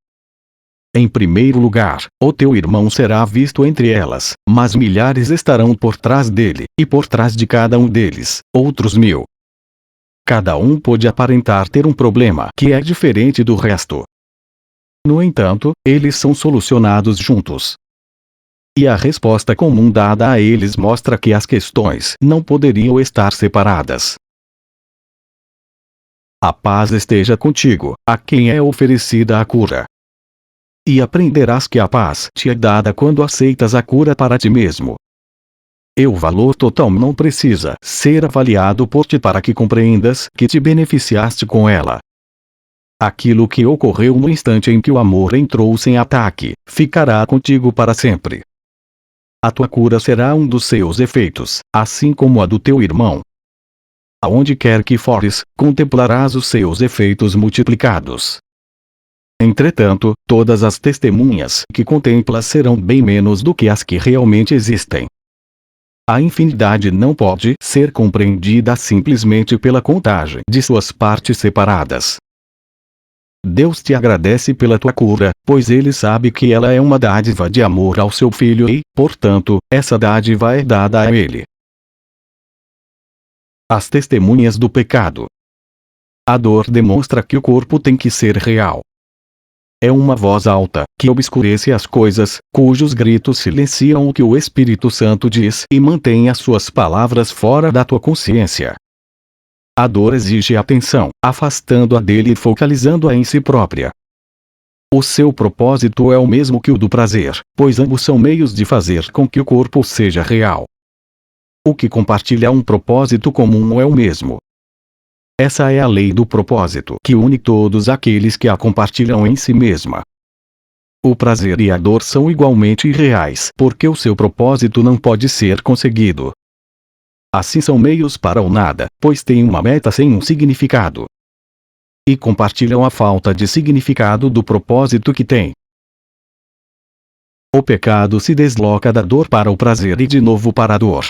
[SPEAKER 1] Em primeiro lugar, o teu irmão será visto entre elas, mas milhares estarão por trás dele, e por trás de cada um deles, outros 1000. Cada um pode aparentar ter um problema que é diferente do resto. No entanto, eles são solucionados juntos. E a resposta comum dada a eles mostra que as questões não poderiam estar separadas. A paz esteja contigo, a quem é oferecida a cura. E aprenderás que a paz te é dada quando aceitas a cura para ti mesmo. E o valor total não precisa ser avaliado por ti para que compreendas que te beneficiaste com ela. Aquilo que ocorreu no instante em que o amor entrou sem ataque, ficará contigo para sempre. A tua cura será um dos seus efeitos, assim como a do teu irmão. Aonde quer que fores, contemplarás os seus efeitos multiplicados. Entretanto, todas as testemunhas que contemplas serão bem menos do que as que realmente existem. A infinidade não pode ser compreendida simplesmente pela contagem de suas partes separadas. Deus te agradece pela tua cura, pois ele sabe que ela é uma dádiva de amor ao seu filho e, portanto, essa dádiva é dada a ele. As testemunhas do pecado. A dor demonstra que o corpo tem que ser real. É uma voz alta, que obscurece as coisas, cujos gritos silenciam o que o Espírito Santo diz e mantém as suas palavras fora da tua consciência. A dor exige atenção, afastando-a dele e focalizando-a em si própria. O seu propósito é o mesmo que o do prazer, pois ambos são meios de fazer com que o corpo seja real. O que compartilha um propósito comum é o mesmo. Essa é a lei do propósito que une todos aqueles que a compartilham em si mesma. O prazer e a dor são igualmente irreais, porque o seu propósito não pode ser conseguido. Assim são meios para o nada, pois têm uma meta sem um significado. E compartilham a falta de significado do propósito que têm. O pecado se desloca da dor para o prazer e de novo para a dor.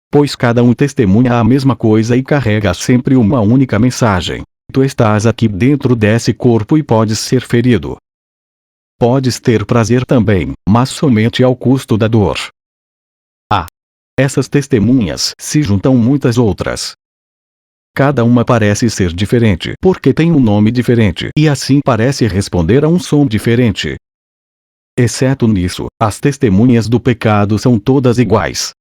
[SPEAKER 1] Pois cada um testemunha a mesma coisa e carrega sempre uma única mensagem. Tu estás aqui dentro desse corpo e podes ser ferido. Podes ter prazer também, mas somente ao custo da dor. Essas testemunhas se juntam muitas outras. Cada uma parece ser diferente porque tem um nome diferente e assim parece responder a um som diferente. Exceto nisso, as testemunhas do pecado são todas iguais.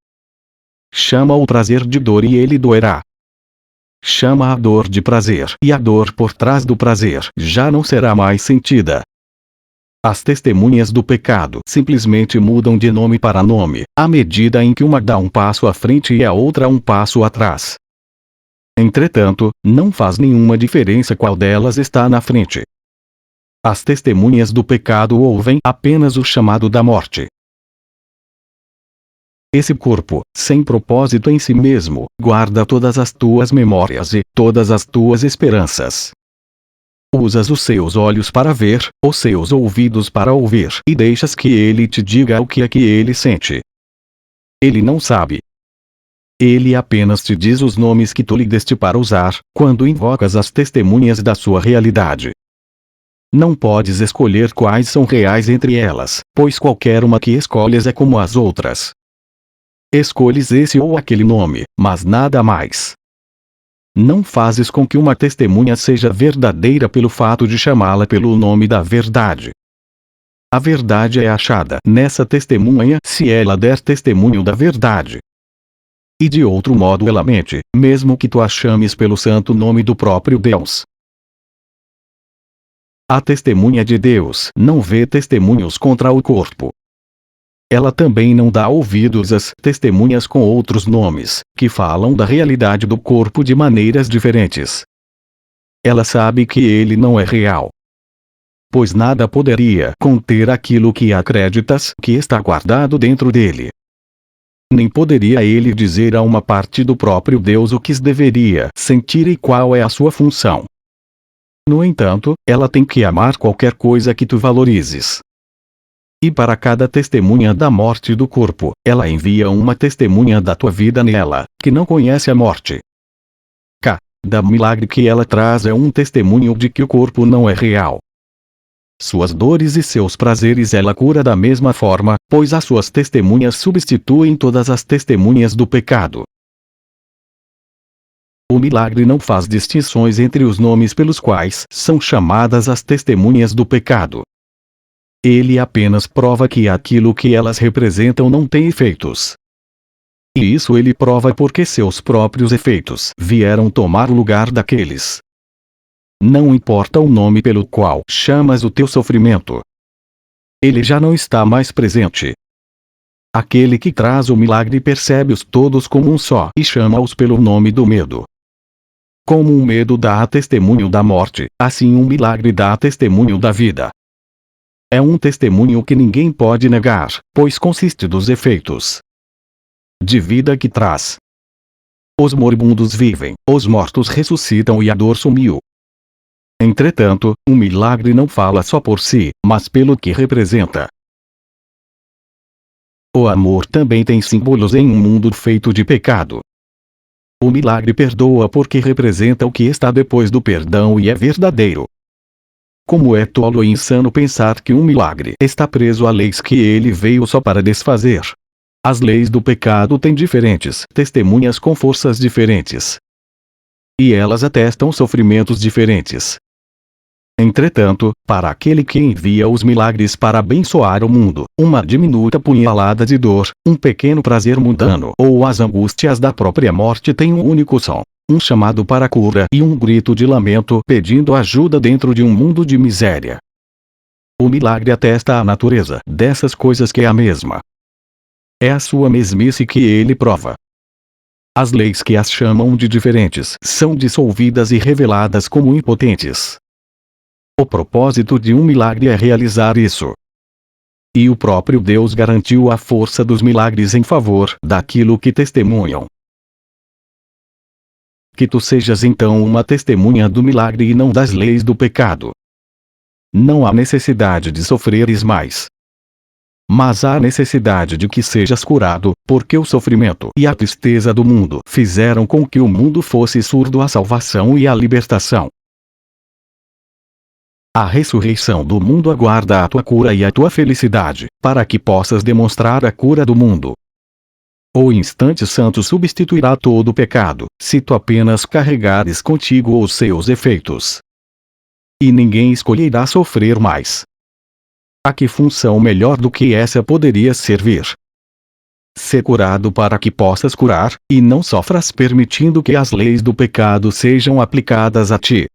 [SPEAKER 1] Chama o prazer de dor e ele doerá. Chama a dor de prazer e a dor por trás do prazer já não será mais sentida. As testemunhas do pecado simplesmente mudam de nome para nome, à medida em que uma dá um passo à frente e a outra um passo atrás. Entretanto, não faz nenhuma diferença qual delas está na frente. As testemunhas do pecado ouvem apenas o chamado da morte. Esse corpo, sem propósito em si mesmo, guarda todas as tuas memórias e todas as tuas esperanças. Usas os seus olhos para ver, os seus ouvidos para ouvir, e deixas que ele te diga o que é que ele sente. Ele não sabe. Ele apenas te diz os nomes que tu lhe deste para usar, quando invocas as testemunhas da sua realidade. Não podes escolher quais são reais entre elas, pois qualquer uma que escolhas é como as outras. Escolhes esse ou aquele nome, mas nada mais. Não fazes com que uma testemunha seja verdadeira pelo fato de chamá-la pelo nome da verdade. A verdade é achada nessa testemunha se ela der testemunho da verdade. E de outro modo ela mente, mesmo que tu a chames pelo santo nome do próprio Deus. A testemunha de Deus não vê testemunhos contra o corpo. Ela também não dá ouvidos às testemunhas com outros nomes, que falam da realidade do corpo de maneiras diferentes. Ela sabe que ele não é real. Pois nada poderia conter aquilo que acreditas que está guardado dentro dele. Nem poderia ele dizer a uma parte do próprio Deus o que deveria sentir e qual é a sua função. No entanto, ela tem que amar qualquer coisa que tu valorizes. E para cada testemunha da morte do corpo, ela envia uma testemunha da tua vida nela, que não conhece a morte. Cada milagre que ela traz é um testemunho de que o corpo não é real. Suas dores e seus prazeres ela cura da mesma forma, pois as suas testemunhas substituem todas as testemunhas do pecado. O milagre não faz distinções entre os nomes pelos quais são chamadas as testemunhas do pecado. Ele apenas prova que aquilo que elas representam não tem efeitos. E isso ele prova porque seus próprios efeitos vieram tomar o lugar daqueles. Não importa o nome pelo qual chamas o teu sofrimento. Ele já não está mais presente. Aquele que traz o milagre percebe-os todos como um só e chama-os pelo nome do medo. Como um medo dá testemunho da morte, assim um milagre dá testemunho da vida. É um testemunho que ninguém pode negar, pois consiste dos efeitos de vida que traz. Os moribundos vivem, os mortos ressuscitam e a dor sumiu. Entretanto, um milagre não fala só por si, mas pelo que representa. O amor também tem símbolos em um mundo feito de pecado. O milagre perdoa porque representa o que está depois do perdão e é verdadeiro. Como é tolo e insano pensar que um milagre está preso a leis que ele veio só para desfazer. As leis do pecado têm diferentes testemunhas com forças diferentes. E elas atestam sofrimentos diferentes. Entretanto, para aquele que envia os milagres para abençoar o mundo, uma diminuta punhalada de dor, um pequeno prazer mundano ou as angústias da própria morte têm um único som, um chamado para cura e um grito de lamento pedindo ajuda dentro de um mundo de miséria. O milagre atesta a natureza dessas coisas que é a mesma. É a sua mesmice que ele prova. As leis que as chamam de diferentes são dissolvidas e reveladas como impotentes. O propósito de um milagre é realizar isso. E o próprio Deus garantiu a força dos milagres em favor daquilo que testemunham. Que tu sejas então uma testemunha do milagre e não das leis do pecado. Não há necessidade de sofreres mais. Mas há necessidade de que sejas curado, porque o sofrimento e a tristeza do mundo fizeram com que o mundo fosse surdo à salvação e à libertação. A ressurreição do mundo aguarda a tua cura e a tua felicidade, para que possas demonstrar a cura do mundo. O instante santo substituirá todo o pecado, se tu apenas carregares contigo os seus efeitos. E ninguém escolherá sofrer mais. A que função melhor do que essa poderia servir? Ser curado para que possas curar, e não sofras permitindo que as leis do pecado sejam aplicadas a ti.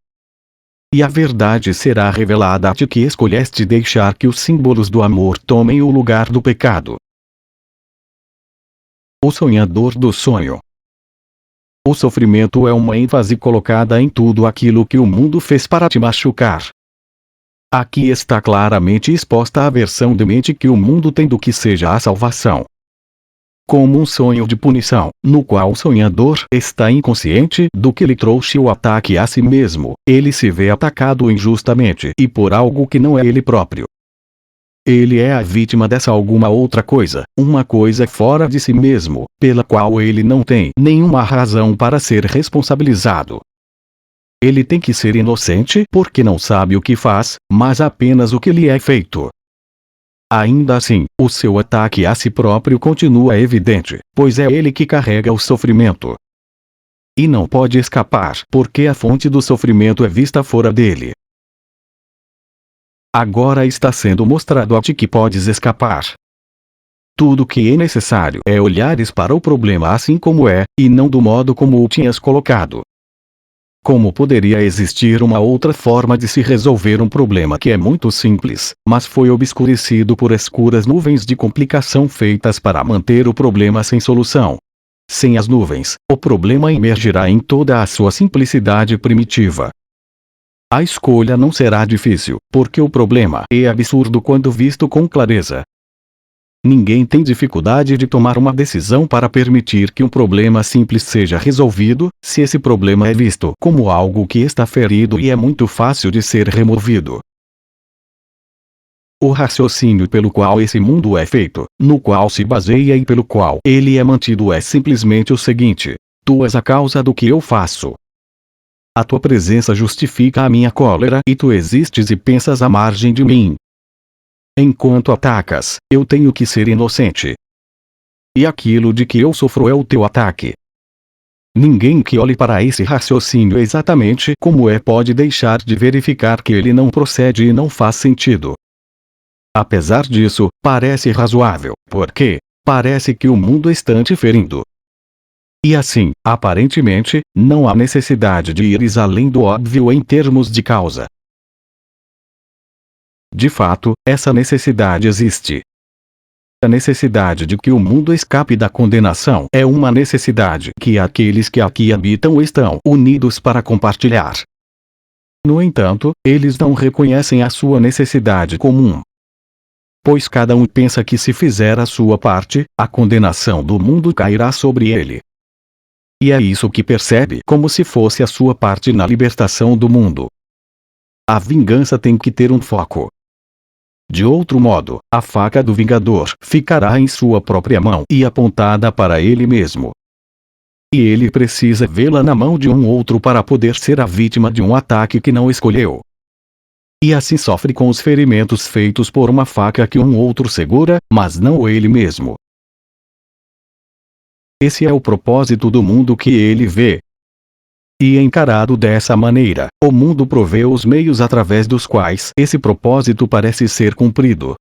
[SPEAKER 1] E a verdade será revelada a ti que escolheste deixar que os símbolos do amor tomem o lugar do pecado. O sonhador do sonho. O sofrimento é uma ênfase colocada em tudo aquilo que o mundo fez para te machucar. Aqui está claramente exposta a versão de mente que o mundo tem do que seja a salvação. como um sonho de punição, no qual o sonhador está inconsciente do que lhe trouxe o ataque a si mesmo. Ele se vê atacado injustamente e por algo que não é ele próprio. Ele é a vítima dessa alguma outra coisa, uma coisa fora de si mesmo, pela qual ele não tem nenhuma razão para ser responsabilizado. Ele tem que ser inocente porque não sabe o que faz, mas apenas o que lhe é feito. Ainda assim, o seu ataque a si próprio continua evidente, pois é ele que carrega o sofrimento. E não pode escapar, porque a fonte do sofrimento é vista fora dele. Agora está sendo mostrado a ti que podes escapar. Tudo que é necessário é olhares para o problema assim como é, e não do modo como o tinhas colocado. Como poderia existir uma outra forma de se resolver um problema que é muito simples, mas foi obscurecido por escuras nuvens de complicação feitas para manter o problema sem solução? Sem as nuvens, o problema emergirá em toda a sua simplicidade primitiva. A escolha não será difícil, porque o problema é absurdo quando visto com clareza. Ninguém tem dificuldade de tomar uma decisão para permitir que um problema simples seja resolvido, se esse problema é visto como algo que está ferido e é muito fácil de ser removido. O raciocínio pelo qual esse mundo é feito, no qual se baseia e pelo qual ele é mantido é simplesmente o seguinte: tu és a causa do que eu faço. A tua presença justifica a minha cólera e tu existes e pensas à margem de mim. Enquanto atacas, eu tenho que ser inocente. E aquilo de que eu sofro é o teu ataque. Ninguém que olhe para esse raciocínio exatamente como é pode deixar de verificar que ele não procede e não faz sentido. Apesar disso, parece razoável, porque parece que o mundo está te ferindo. E assim, aparentemente, não há necessidade de ires além do óbvio em termos de causa. De fato, essa necessidade existe. A necessidade de que o mundo escape da condenação é uma necessidade que aqueles que aqui habitam estão unidos para compartilhar. No entanto, eles não reconhecem a sua necessidade comum. Pois cada um pensa que se fizer a sua parte, a condenação do mundo cairá sobre ele. E é isso que percebe como se fosse a sua parte na libertação do mundo. A vingança tem que ter um foco. De outro modo, a faca do vingador ficará em sua própria mão e apontada para ele mesmo. E ele precisa vê-la na mão de um outro para poder ser a vítima de um ataque que não escolheu. E assim sofre com os ferimentos feitos por uma faca que um outro segura, mas não ele mesmo. Esse é o propósito do mundo que ele vê. E encarado dessa maneira, o mundo provê os meios através dos quais esse propósito parece ser cumprido.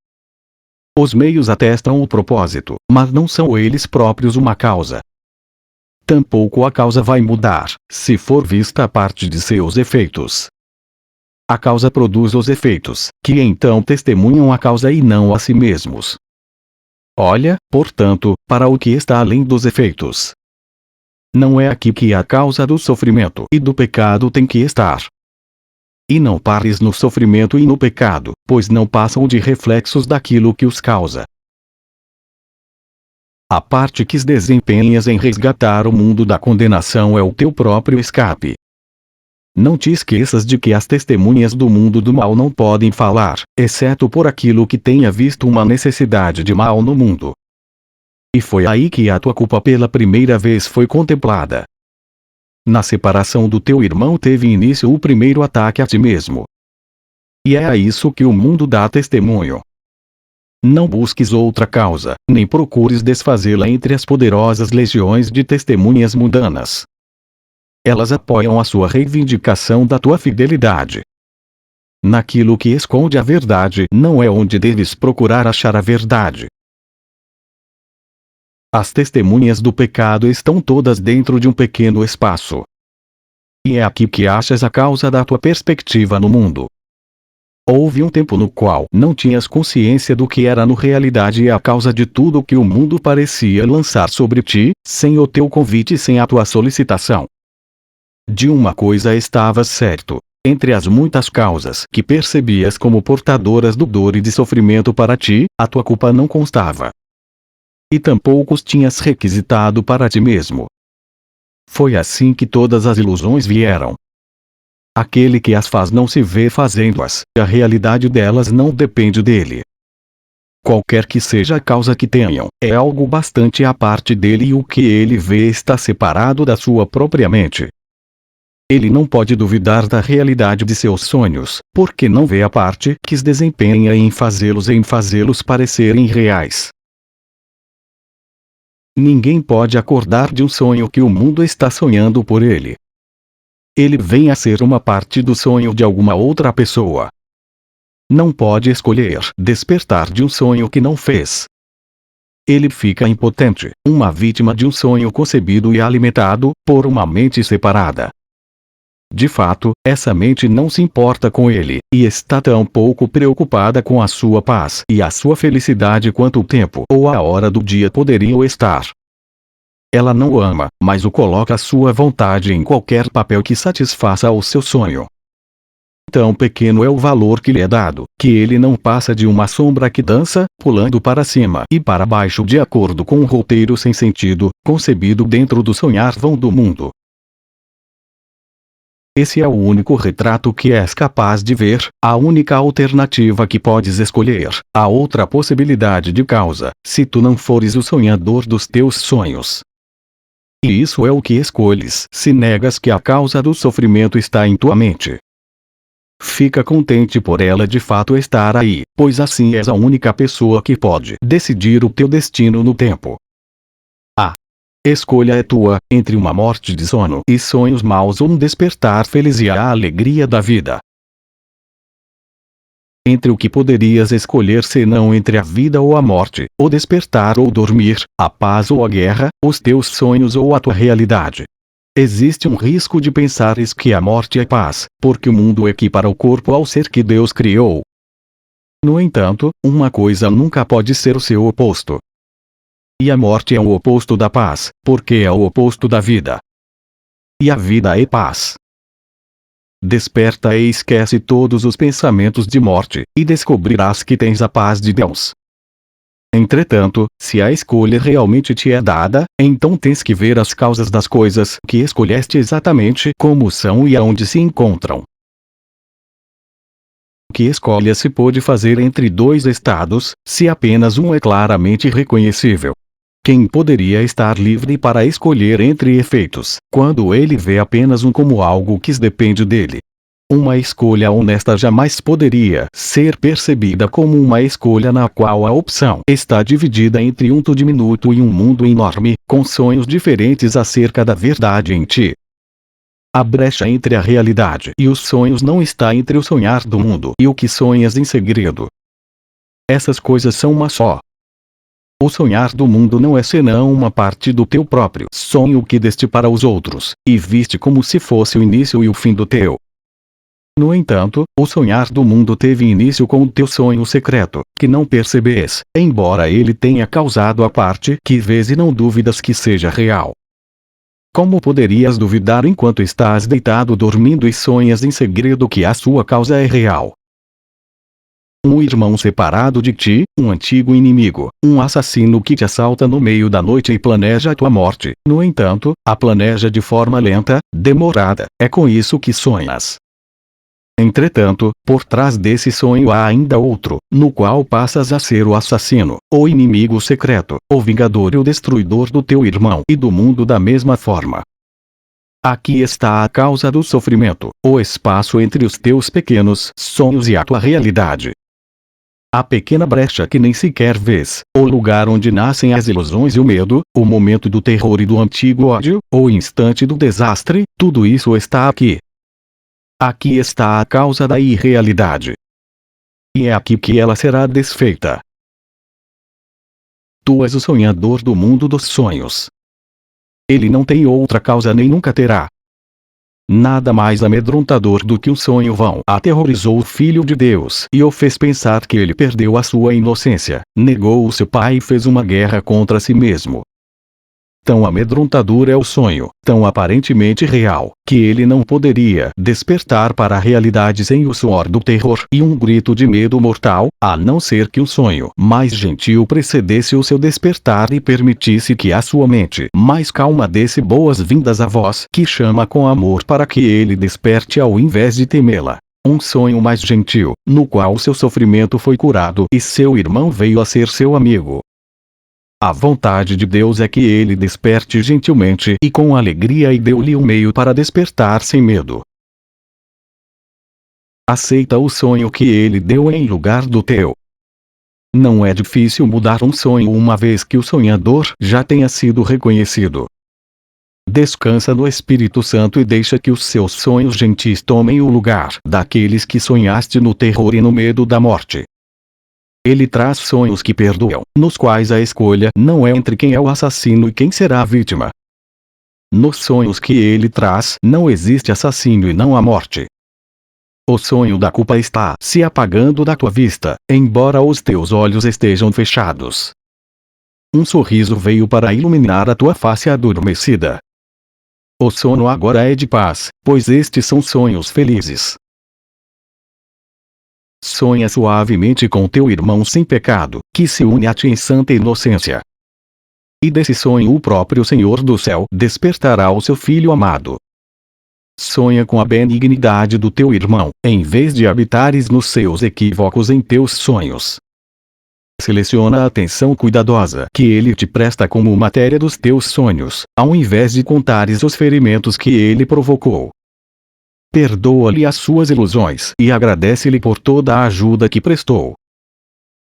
[SPEAKER 1] Os meios atestam o propósito, mas não são eles próprios uma causa. Tampouco a causa vai mudar, se for vista a parte de seus efeitos. A causa produz os efeitos, que então testemunham a causa e não a si mesmos. Olha, portanto, para o que está além dos efeitos. Não é aqui que a causa do sofrimento e do pecado tem que estar. E não pares no sofrimento e no pecado, pois não passam de reflexos daquilo que os causa. A parte que desempenhas em resgatar o mundo da condenação é o teu próprio escape. Não te esqueças de que as testemunhas do mundo do mal não podem falar, exceto por aquilo que tenha visto uma necessidade de mal no mundo. E foi aí que a tua culpa pela primeira vez foi contemplada. Na separação do teu irmão teve início o primeiro ataque a ti mesmo. E é a isso que o mundo dá testemunho. Não busques outra causa, nem procures desfazê-la entre as poderosas legiões de testemunhas mundanas. Elas apoiam a sua reivindicação da tua fidelidade. Naquilo que esconde a verdade não é onde deves procurar achar a verdade. As testemunhas do pecado estão todas dentro de um pequeno espaço. E é aqui que achas a causa da tua perspectiva no mundo. Houve um tempo no qual não tinhas consciência do que era na realidade a causa de tudo que o mundo parecia lançar sobre ti, sem o teu convite e sem a tua solicitação. De uma coisa estavas certo: entre as muitas causas que percebias como portadoras do dor e de sofrimento para ti, a tua culpa não constava. e tampouco os tinhas requisitado para ti mesmo. Foi assim que todas as ilusões vieram. Aquele que as faz não se vê fazendo-as, e a realidade delas não depende dele. Qualquer que seja a causa que tenham, é algo bastante à parte dele e o que ele vê está separado da sua própria mente. Ele não pode duvidar da realidade de seus sonhos, porque não vê a parte que se desempenha em fazê-los parecerem reais. Ninguém pode acordar de um sonho que o mundo está sonhando por ele. Ele vem a ser uma parte do sonho de alguma outra pessoa. Não pode escolher despertar de um sonho que não fez. Ele fica impotente, uma vítima de um sonho concebido e alimentado por uma mente separada. De fato, essa mente não se importa com ele, e está tão pouco preocupada com a sua paz e a sua felicidade quanto o tempo ou a hora do dia poderiam estar. Ela não o ama, mas o coloca à sua vontade em qualquer papel que satisfaça o seu sonho. Tão pequeno é o valor que lhe é dado, que ele não passa de uma sombra que dança, pulando para cima e para baixo de acordo com um roteiro sem sentido, concebido dentro do sonhar vão do mundo. Esse é o único retrato que és capaz de ver, a única alternativa que podes escolher, a outra possibilidade de causa, se tu não fores o sonhador dos teus sonhos. E isso é o que escolhes se negas que a causa do sofrimento está em tua mente. Fica contente por ela de fato estar aí, pois assim és a única pessoa que pode decidir o teu destino no tempo. A escolha é tua, entre uma morte de sono e sonhos maus ou um despertar feliz e a alegria da vida. Entre o que poderias escolher senão entre a vida ou a morte, o despertar ou dormir, a paz ou a guerra, os teus sonhos ou a tua realidade. Existe um risco de pensares que a morte é paz, porque o mundo equipara o corpo ao ser que Deus criou. No entanto, uma coisa nunca pode ser o seu oposto. E a morte é o oposto da paz, porque é o oposto da vida. E a vida é paz. Desperta e esquece todos os pensamentos de morte, e descobrirás que tens a paz de Deus. Entretanto, se a escolha realmente te é dada, então tens que ver as causas das coisas que escolheste exatamente como são e aonde se encontram. Que escolha se pode fazer entre dois estados, se apenas um é claramente reconhecível? Quem poderia estar livre para escolher entre efeitos, quando ele vê apenas um como algo que depende dele? Uma escolha honesta jamais poderia ser percebida como uma escolha na qual a opção está dividida entre um tu diminuto e um mundo enorme, com sonhos diferentes acerca da verdade em ti. A brecha entre a realidade e os sonhos não está entre o sonhar do mundo e o que sonhas em segredo. Essas coisas são uma só. O sonhar do mundo não é senão uma parte do teu próprio sonho que deste para os outros, e viste como se fosse o início e o fim do teu. No entanto, o sonhar do mundo teve início com o teu sonho secreto, que não percebes, embora ele tenha causado a parte que vês e não duvidas que seja real. Como poderias duvidar enquanto estás deitado dormindo e sonhas em segredo que a sua causa é real? Um irmão separado de ti, um antigo inimigo, um assassino que te assalta no meio da noite e planeja a tua morte, no entanto, a planeja de forma lenta, demorada, é com isso que sonhas. Entretanto, por trás desse sonho há ainda outro, no qual passas a ser o assassino, o inimigo secreto, o vingador e o destruidor do teu irmão e do mundo da mesma forma. Aqui está a causa do sofrimento, o espaço entre os teus pequenos sonhos e a tua realidade. A pequena brecha que nem sequer vês, o lugar onde nascem as ilusões e o medo, o momento do terror e do antigo ódio, o instante do desastre, tudo isso está aqui. Aqui está a causa da irrealidade. E é aqui que ela será desfeita. Tu és o sonhador do mundo dos sonhos. Ele não tem outra causa nem nunca terá. Nada mais amedrontador do que um sonho vão aterrorizou o Filho de Deus e o fez pensar que ele perdeu a sua inocência, negou o seu pai e fez uma guerra contra si mesmo. Tão amedrontador é o sonho, tão aparentemente real, que ele não poderia despertar para a realidade sem o suor do terror e um grito de medo mortal, a não ser que um sonho mais gentil precedesse o seu despertar e permitisse que a sua mente mais calma desse boas-vindas à voz que chama com amor para que ele desperte ao invés de temê-la. Um sonho mais gentil, no qual seu sofrimento foi curado e seu irmão veio a ser seu amigo. A vontade de Deus é que ele desperte gentilmente e com alegria e deu-lhe um meio para despertar sem medo. Aceita o sonho que ele deu em lugar do teu. Não é difícil mudar um sonho uma vez que o sonhador já tenha sido reconhecido. Descansa no Espírito Santo e deixa que os seus sonhos gentis tomem o lugar daqueles que sonhaste no terror e no medo da morte. Ele traz sonhos que perdoam, nos quais a escolha não é entre quem é o assassino e quem será a vítima. Nos sonhos que ele traz, não existe assassino e não há morte. O sonho da culpa está se apagando da tua vista, embora os teus olhos estejam fechados. Um sorriso veio para iluminar a tua face adormecida. O sono agora é de paz, pois estes são sonhos felizes. Sonha suavemente com teu irmão sem pecado, que se une a ti em santa inocência. E desse sonho o próprio Senhor do céu despertará o seu filho amado. Sonha com a benignidade do teu irmão, em vez de habitares nos seus equívocos em teus sonhos. Seleciona a atenção cuidadosa que ele te presta como matéria dos teus sonhos, ao invés de contares os ferimentos que ele provocou. Perdoa-lhe as suas ilusões e agradece-lhe por toda a ajuda que prestou.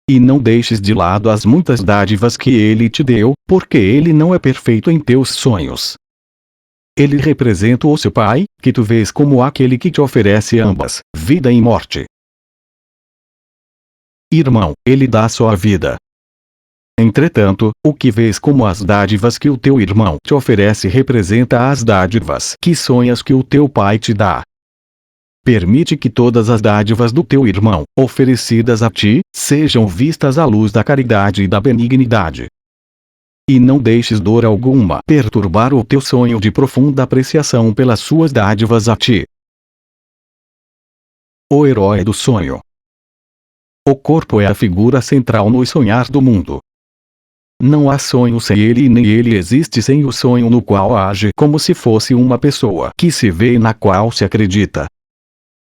[SPEAKER 1] E não deixes de lado as muitas dádivas que ele te deu, porque ele não é perfeito em teus sonhos. Ele representa o seu Pai, que tu vês como aquele que te oferece ambas, vida e morte. Irmão, ele dá só a vida. Entretanto, o que vês como as dádivas que o teu irmão te oferece representa as dádivas que sonhas que o teu Pai te dá. Permite que todas as dádivas do teu irmão, oferecidas a ti, sejam vistas à luz da caridade e da benignidade. E não deixes dor alguma perturbar o teu sonho de profunda apreciação pelas suas dádivas a ti. O herói do sonho. O corpo é a figura central no sonhar do mundo. Não há sonho sem ele e nem ele existe sem o sonho no qual age como se fosse uma pessoa que se vê e na qual se acredita.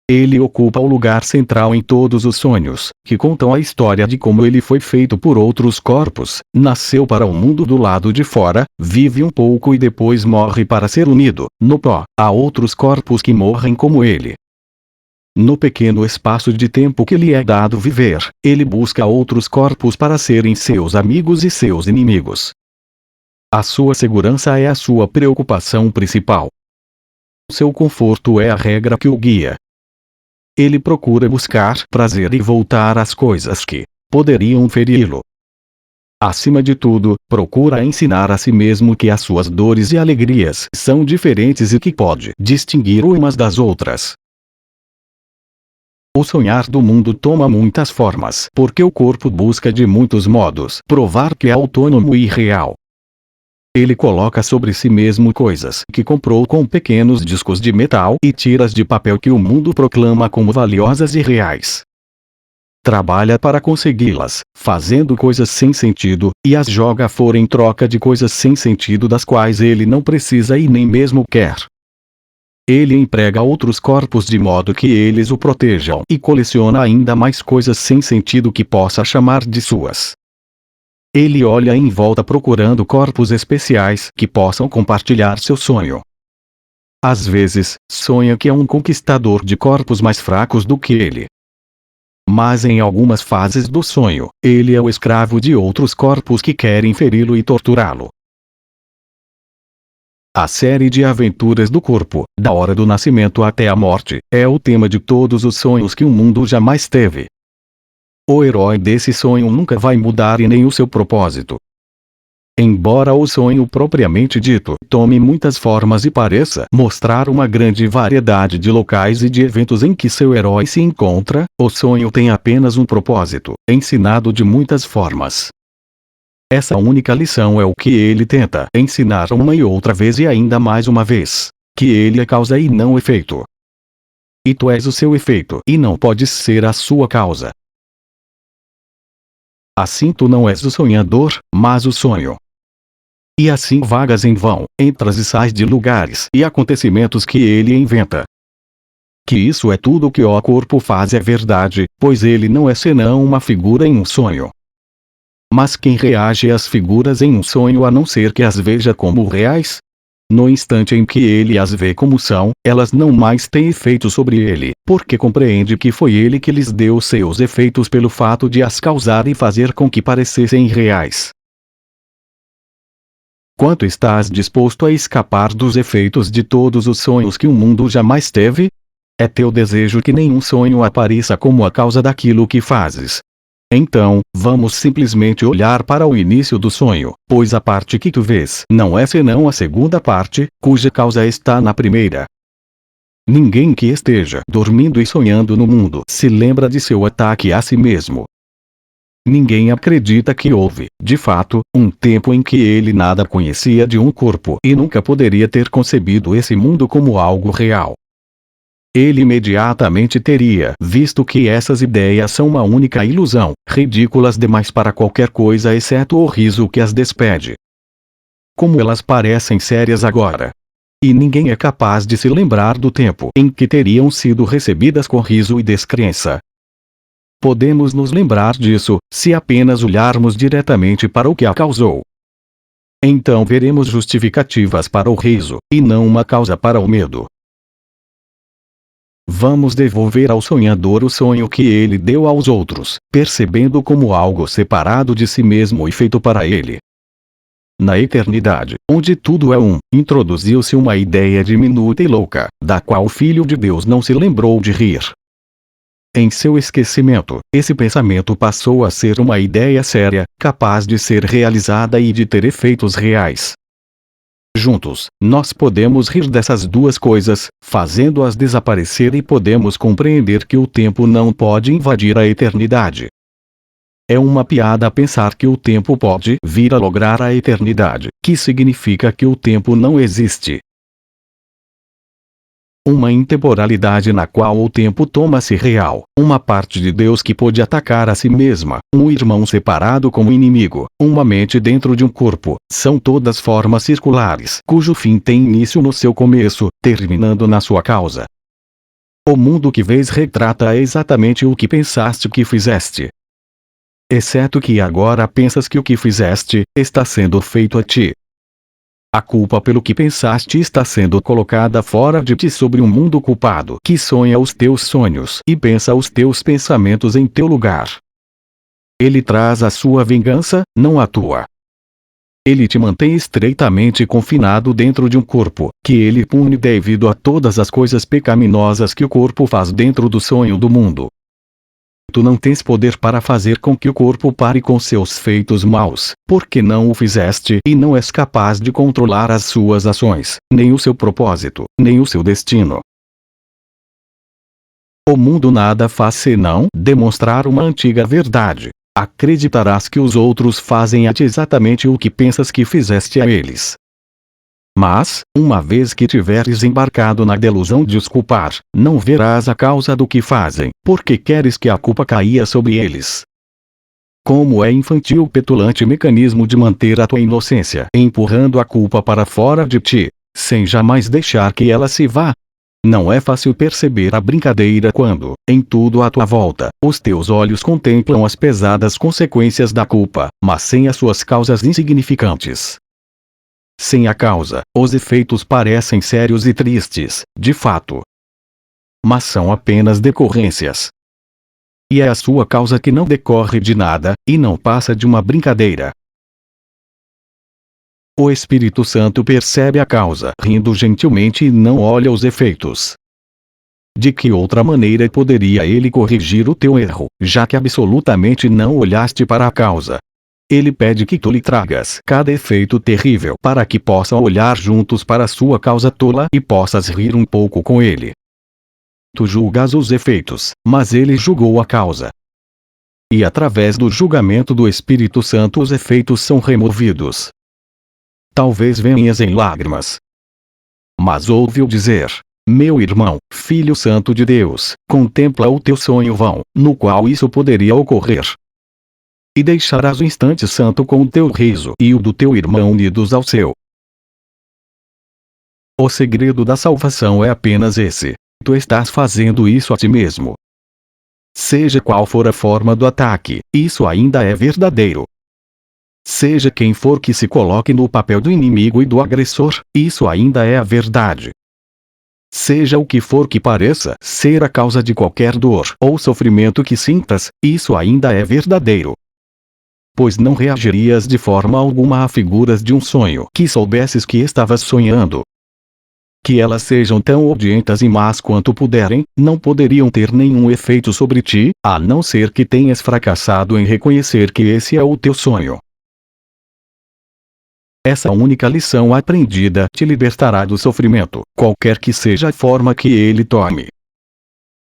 [SPEAKER 1] Ele ocupa o lugar central em todos os sonhos, que contam a história de como ele foi feito por outros corpos, nasceu para o mundo do lado de fora, vive um pouco e depois morre para ser unido, no pó, a outros corpos que morrem como ele. No pequeno espaço de tempo que lhe é dado viver, ele busca outros corpos para serem seus amigos e seus inimigos. A sua segurança é a sua preocupação principal. Seu conforto é a regra que o guia. Ele procura buscar prazer e voltar às coisas que poderiam feri-lo. Acima de tudo, procura ensinar a si mesmo que as suas dores e alegrias são diferentes e que pode distinguir umas das outras. O sonhar do mundo toma muitas formas porque o corpo busca de muitos modos provar que é autônomo e real. Ele coloca sobre si mesmo coisas que comprou com pequenos discos de metal e tiras de papel que o mundo proclama como valiosas e reais. Trabalha para consegui-las, fazendo coisas sem sentido, e as joga fora em troca de coisas sem sentido das quais ele não precisa e nem mesmo quer. Ele emprega outros corpos de modo que eles o protejam e coleciona ainda mais coisas sem sentido que possa chamar de suas. Ele olha em volta procurando corpos especiais que possam compartilhar seu sonho. Às vezes, sonha que é um conquistador de corpos mais fracos do que ele. Mas em algumas fases do sonho, ele é o escravo de outros corpos que querem feri-lo e torturá-lo. A série de aventuras do corpo, da hora do nascimento até a morte, é o tema de todos os sonhos que o mundo jamais teve. O herói desse sonho nunca vai mudar e nem o seu propósito. Embora o sonho propriamente dito tome muitas formas e pareça mostrar uma grande variedade de locais e de eventos em que seu herói se encontra, o sonho tem apenas um propósito, ensinado de muitas formas. Essa única lição é o que ele tenta ensinar uma e outra vez e ainda mais uma vez. Que ele é causa e não efeito. E tu és o seu efeito e não podes ser a sua causa. Assim tu não és o sonhador, mas o sonho. E assim vagas em vão, entras e sais de lugares e acontecimentos que ele inventa. Que isso é tudo o que o corpo faz é verdade, pois ele não é senão uma figura em um sonho. Mas quem reage às figuras em um sonho a não ser que as veja como reais? No instante em que ele as vê como são, elas não mais têm efeito sobre ele, porque compreende que foi ele que lhes deu seus efeitos pelo fato de as causar e fazer com que parecessem reais. Quanto estás disposto a escapar dos efeitos de todos os sonhos que o mundo jamais teve? É teu desejo que nenhum sonho apareça como a causa daquilo que fazes. Então, vamos simplesmente olhar para o início do sonho, pois a parte que tu vês não é senão a segunda parte, cuja causa está na primeira. Ninguém que esteja dormindo e sonhando no mundo se lembra de seu ataque a si mesmo. Ninguém acredita que houve, de fato, um tempo em que ele nada conhecia de um corpo e nunca poderia ter concebido esse mundo como algo real. Ele imediatamente teria visto que essas ideias são uma única ilusão, ridículas demais para qualquer coisa exceto o riso que as despede. Como elas parecem sérias agora. E ninguém é capaz de se lembrar do tempo em que teriam sido recebidas com riso e descrença. Podemos nos lembrar disso, se apenas olharmos diretamente para o que a causou. Então veremos justificativas para o riso, e não uma causa para o medo. Vamos devolver ao sonhador o sonho que ele deu aos outros, percebendo como algo separado de si mesmo e feito para ele. Na eternidade, onde tudo é um, introduziu-se uma ideia diminuta e louca, da qual o Filho de Deus não se lembrou de rir. Em seu esquecimento, esse pensamento passou a ser uma ideia séria, capaz de ser realizada e de ter efeitos reais. Juntos, nós podemos rir dessas duas coisas, fazendo-as desaparecer e podemos compreender que o tempo não pode invadir a eternidade. É uma piada pensar que o tempo pode vir a lograr a eternidade, que significa que o tempo não existe. Uma intemporalidade na qual o tempo toma-se real, uma parte de Deus que pôde atacar a si mesma, um irmão separado como inimigo, uma mente dentro de um corpo, são todas formas circulares, cujo fim tem início no seu começo, terminando na sua causa. O mundo que vês retrata exatamente o que pensaste que fizeste. Exceto que agora pensas que o que fizeste, está sendo feito a ti. A culpa pelo que pensaste está sendo colocada fora de ti sobre um mundo culpado que sonha os teus sonhos e pensa os teus pensamentos em teu lugar. Ele traz a sua vingança, não a tua. Ele te mantém estreitamente confinado dentro de um corpo, que ele pune devido a todas as coisas pecaminosas que o corpo faz dentro do sonho do mundo. Tu não tens poder para fazer com que o corpo pare com seus feitos maus, porque não o fizeste e não és capaz de controlar as suas ações, nem o seu propósito, nem o seu destino. O mundo nada faz senão demonstrar uma antiga verdade. Acreditarás que os outros fazem a ti exatamente o que pensas que fizeste a eles. Mas, uma vez que tiveres embarcado na delusão de os culpar, não verás a causa do que fazem, porque queres que a culpa caia sobre eles. Como é infantil o petulante mecanismo de manter a tua inocência empurrando a culpa para fora de ti, sem jamais deixar que ela se vá. Não é fácil perceber a brincadeira quando, em tudo à tua volta, os teus olhos contemplam as pesadas consequências da culpa, mas sem as suas causas insignificantes. Sem a causa, os efeitos parecem sérios e tristes, de fato. Mas são apenas decorrências. E é a sua causa que não decorre de nada, e não passa de uma brincadeira. O Espírito Santo percebe a causa rindo gentilmente e não olha os efeitos. De que outra maneira poderia ele corrigir o teu erro, já que absolutamente não olhaste para a causa? Ele pede que tu lhe tragas cada efeito terrível para que possam olhar juntos para a sua causa tola e possas rir um pouco com ele. Tu julgas os efeitos, mas ele julgou a causa. e através do julgamento do Espírito Santo os efeitos são removidos. Talvez venhas em lágrimas. Mas ouve-o dizer: meu irmão, filho santo de Deus, contempla o teu sonho vão, no qual isso poderia ocorrer. E deixarás o instante santo com o teu riso e o do teu irmão unidos ao seu. O segredo da salvação é apenas esse: tu estás fazendo isso a ti mesmo. Seja qual for a forma do ataque, isso ainda é verdadeiro. Seja quem for que se coloque no papel do inimigo e do agressor, isso ainda é a verdade. Seja o que for que pareça ser a causa de qualquer dor ou sofrimento que sintas, isso ainda é verdadeiro. Pois não reagirias de forma alguma a figuras de um sonho que soubesses que estavas sonhando. Que elas sejam tão odientas e más quanto puderem, não poderiam ter nenhum efeito sobre ti, a não ser que tenhas fracassado em reconhecer que esse é o teu sonho. Essa única lição aprendida te libertará do sofrimento, qualquer que seja a forma que ele tome.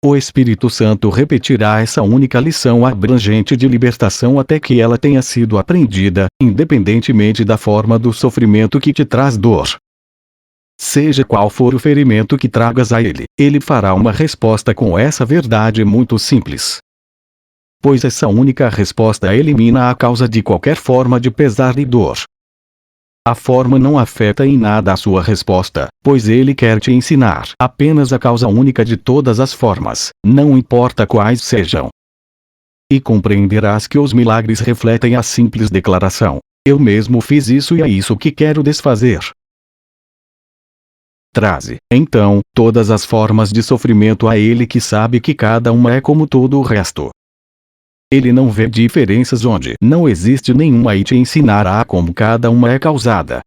[SPEAKER 1] O Espírito Santo repetirá essa única lição abrangente de libertação até que ela tenha sido aprendida, independentemente da forma do sofrimento que te traz dor. Seja qual for o ferimento que tragas a ele, ele fará uma resposta com essa verdade muito simples. Pois essa única resposta elimina a causa de qualquer forma de pesar e dor. A forma não afeta em nada a sua resposta, pois ele quer te ensinar apenas a causa única de todas as formas, não importa quais sejam. E compreenderás que os milagres refletem a simples declaração: eu mesmo fiz isso e é isso que quero desfazer. Traze, então, todas as formas de sofrimento a ele que sabe que cada uma é como todo o resto. Ele não vê diferenças onde não existe nenhuma e te ensinará como cada uma é causada.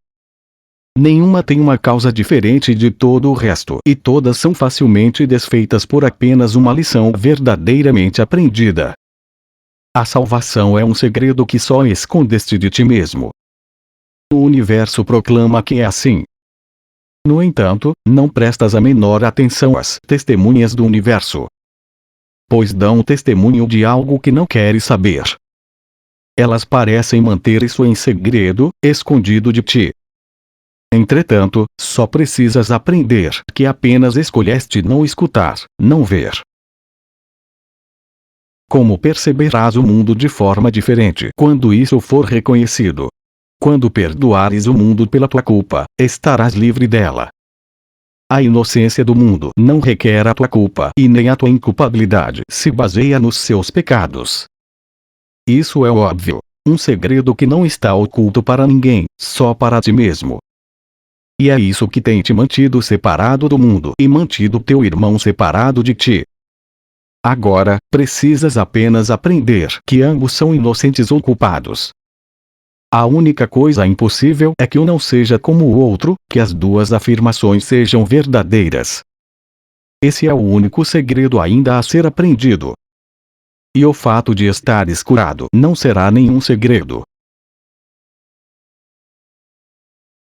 [SPEAKER 1] Nenhuma tem uma causa diferente de todo o resto e todas são facilmente desfeitas por apenas uma lição verdadeiramente aprendida. A salvação é um segredo que só escondeste de ti mesmo. O universo proclama que é assim. No entanto, não prestas a menor atenção às testemunhas do universo. Pois dão testemunho de algo que não queres saber. Elas parecem manter isso em segredo, escondido de ti. Entretanto, só precisas aprender que apenas escolheste não escutar, não ver. Como perceberás o mundo de forma diferente quando isso for reconhecido? Quando perdoares o mundo pela tua culpa, estarás livre dela. A inocência do mundo não requer a tua culpa e nem a tua inculpabilidade se baseia nos seus pecados. Isso é óbvio, um segredo que não está oculto para ninguém, só para ti mesmo. E é isso que tem te mantido separado do mundo e mantido teu irmão separado de ti. Agora, precisas apenas aprender que ambos são inocentes ou culpados. A única coisa impossível é que um não seja como o outro, que as duas afirmações sejam verdadeiras. Esse é o único segredo ainda a ser aprendido. E o fato de estares curado não será nenhum segredo.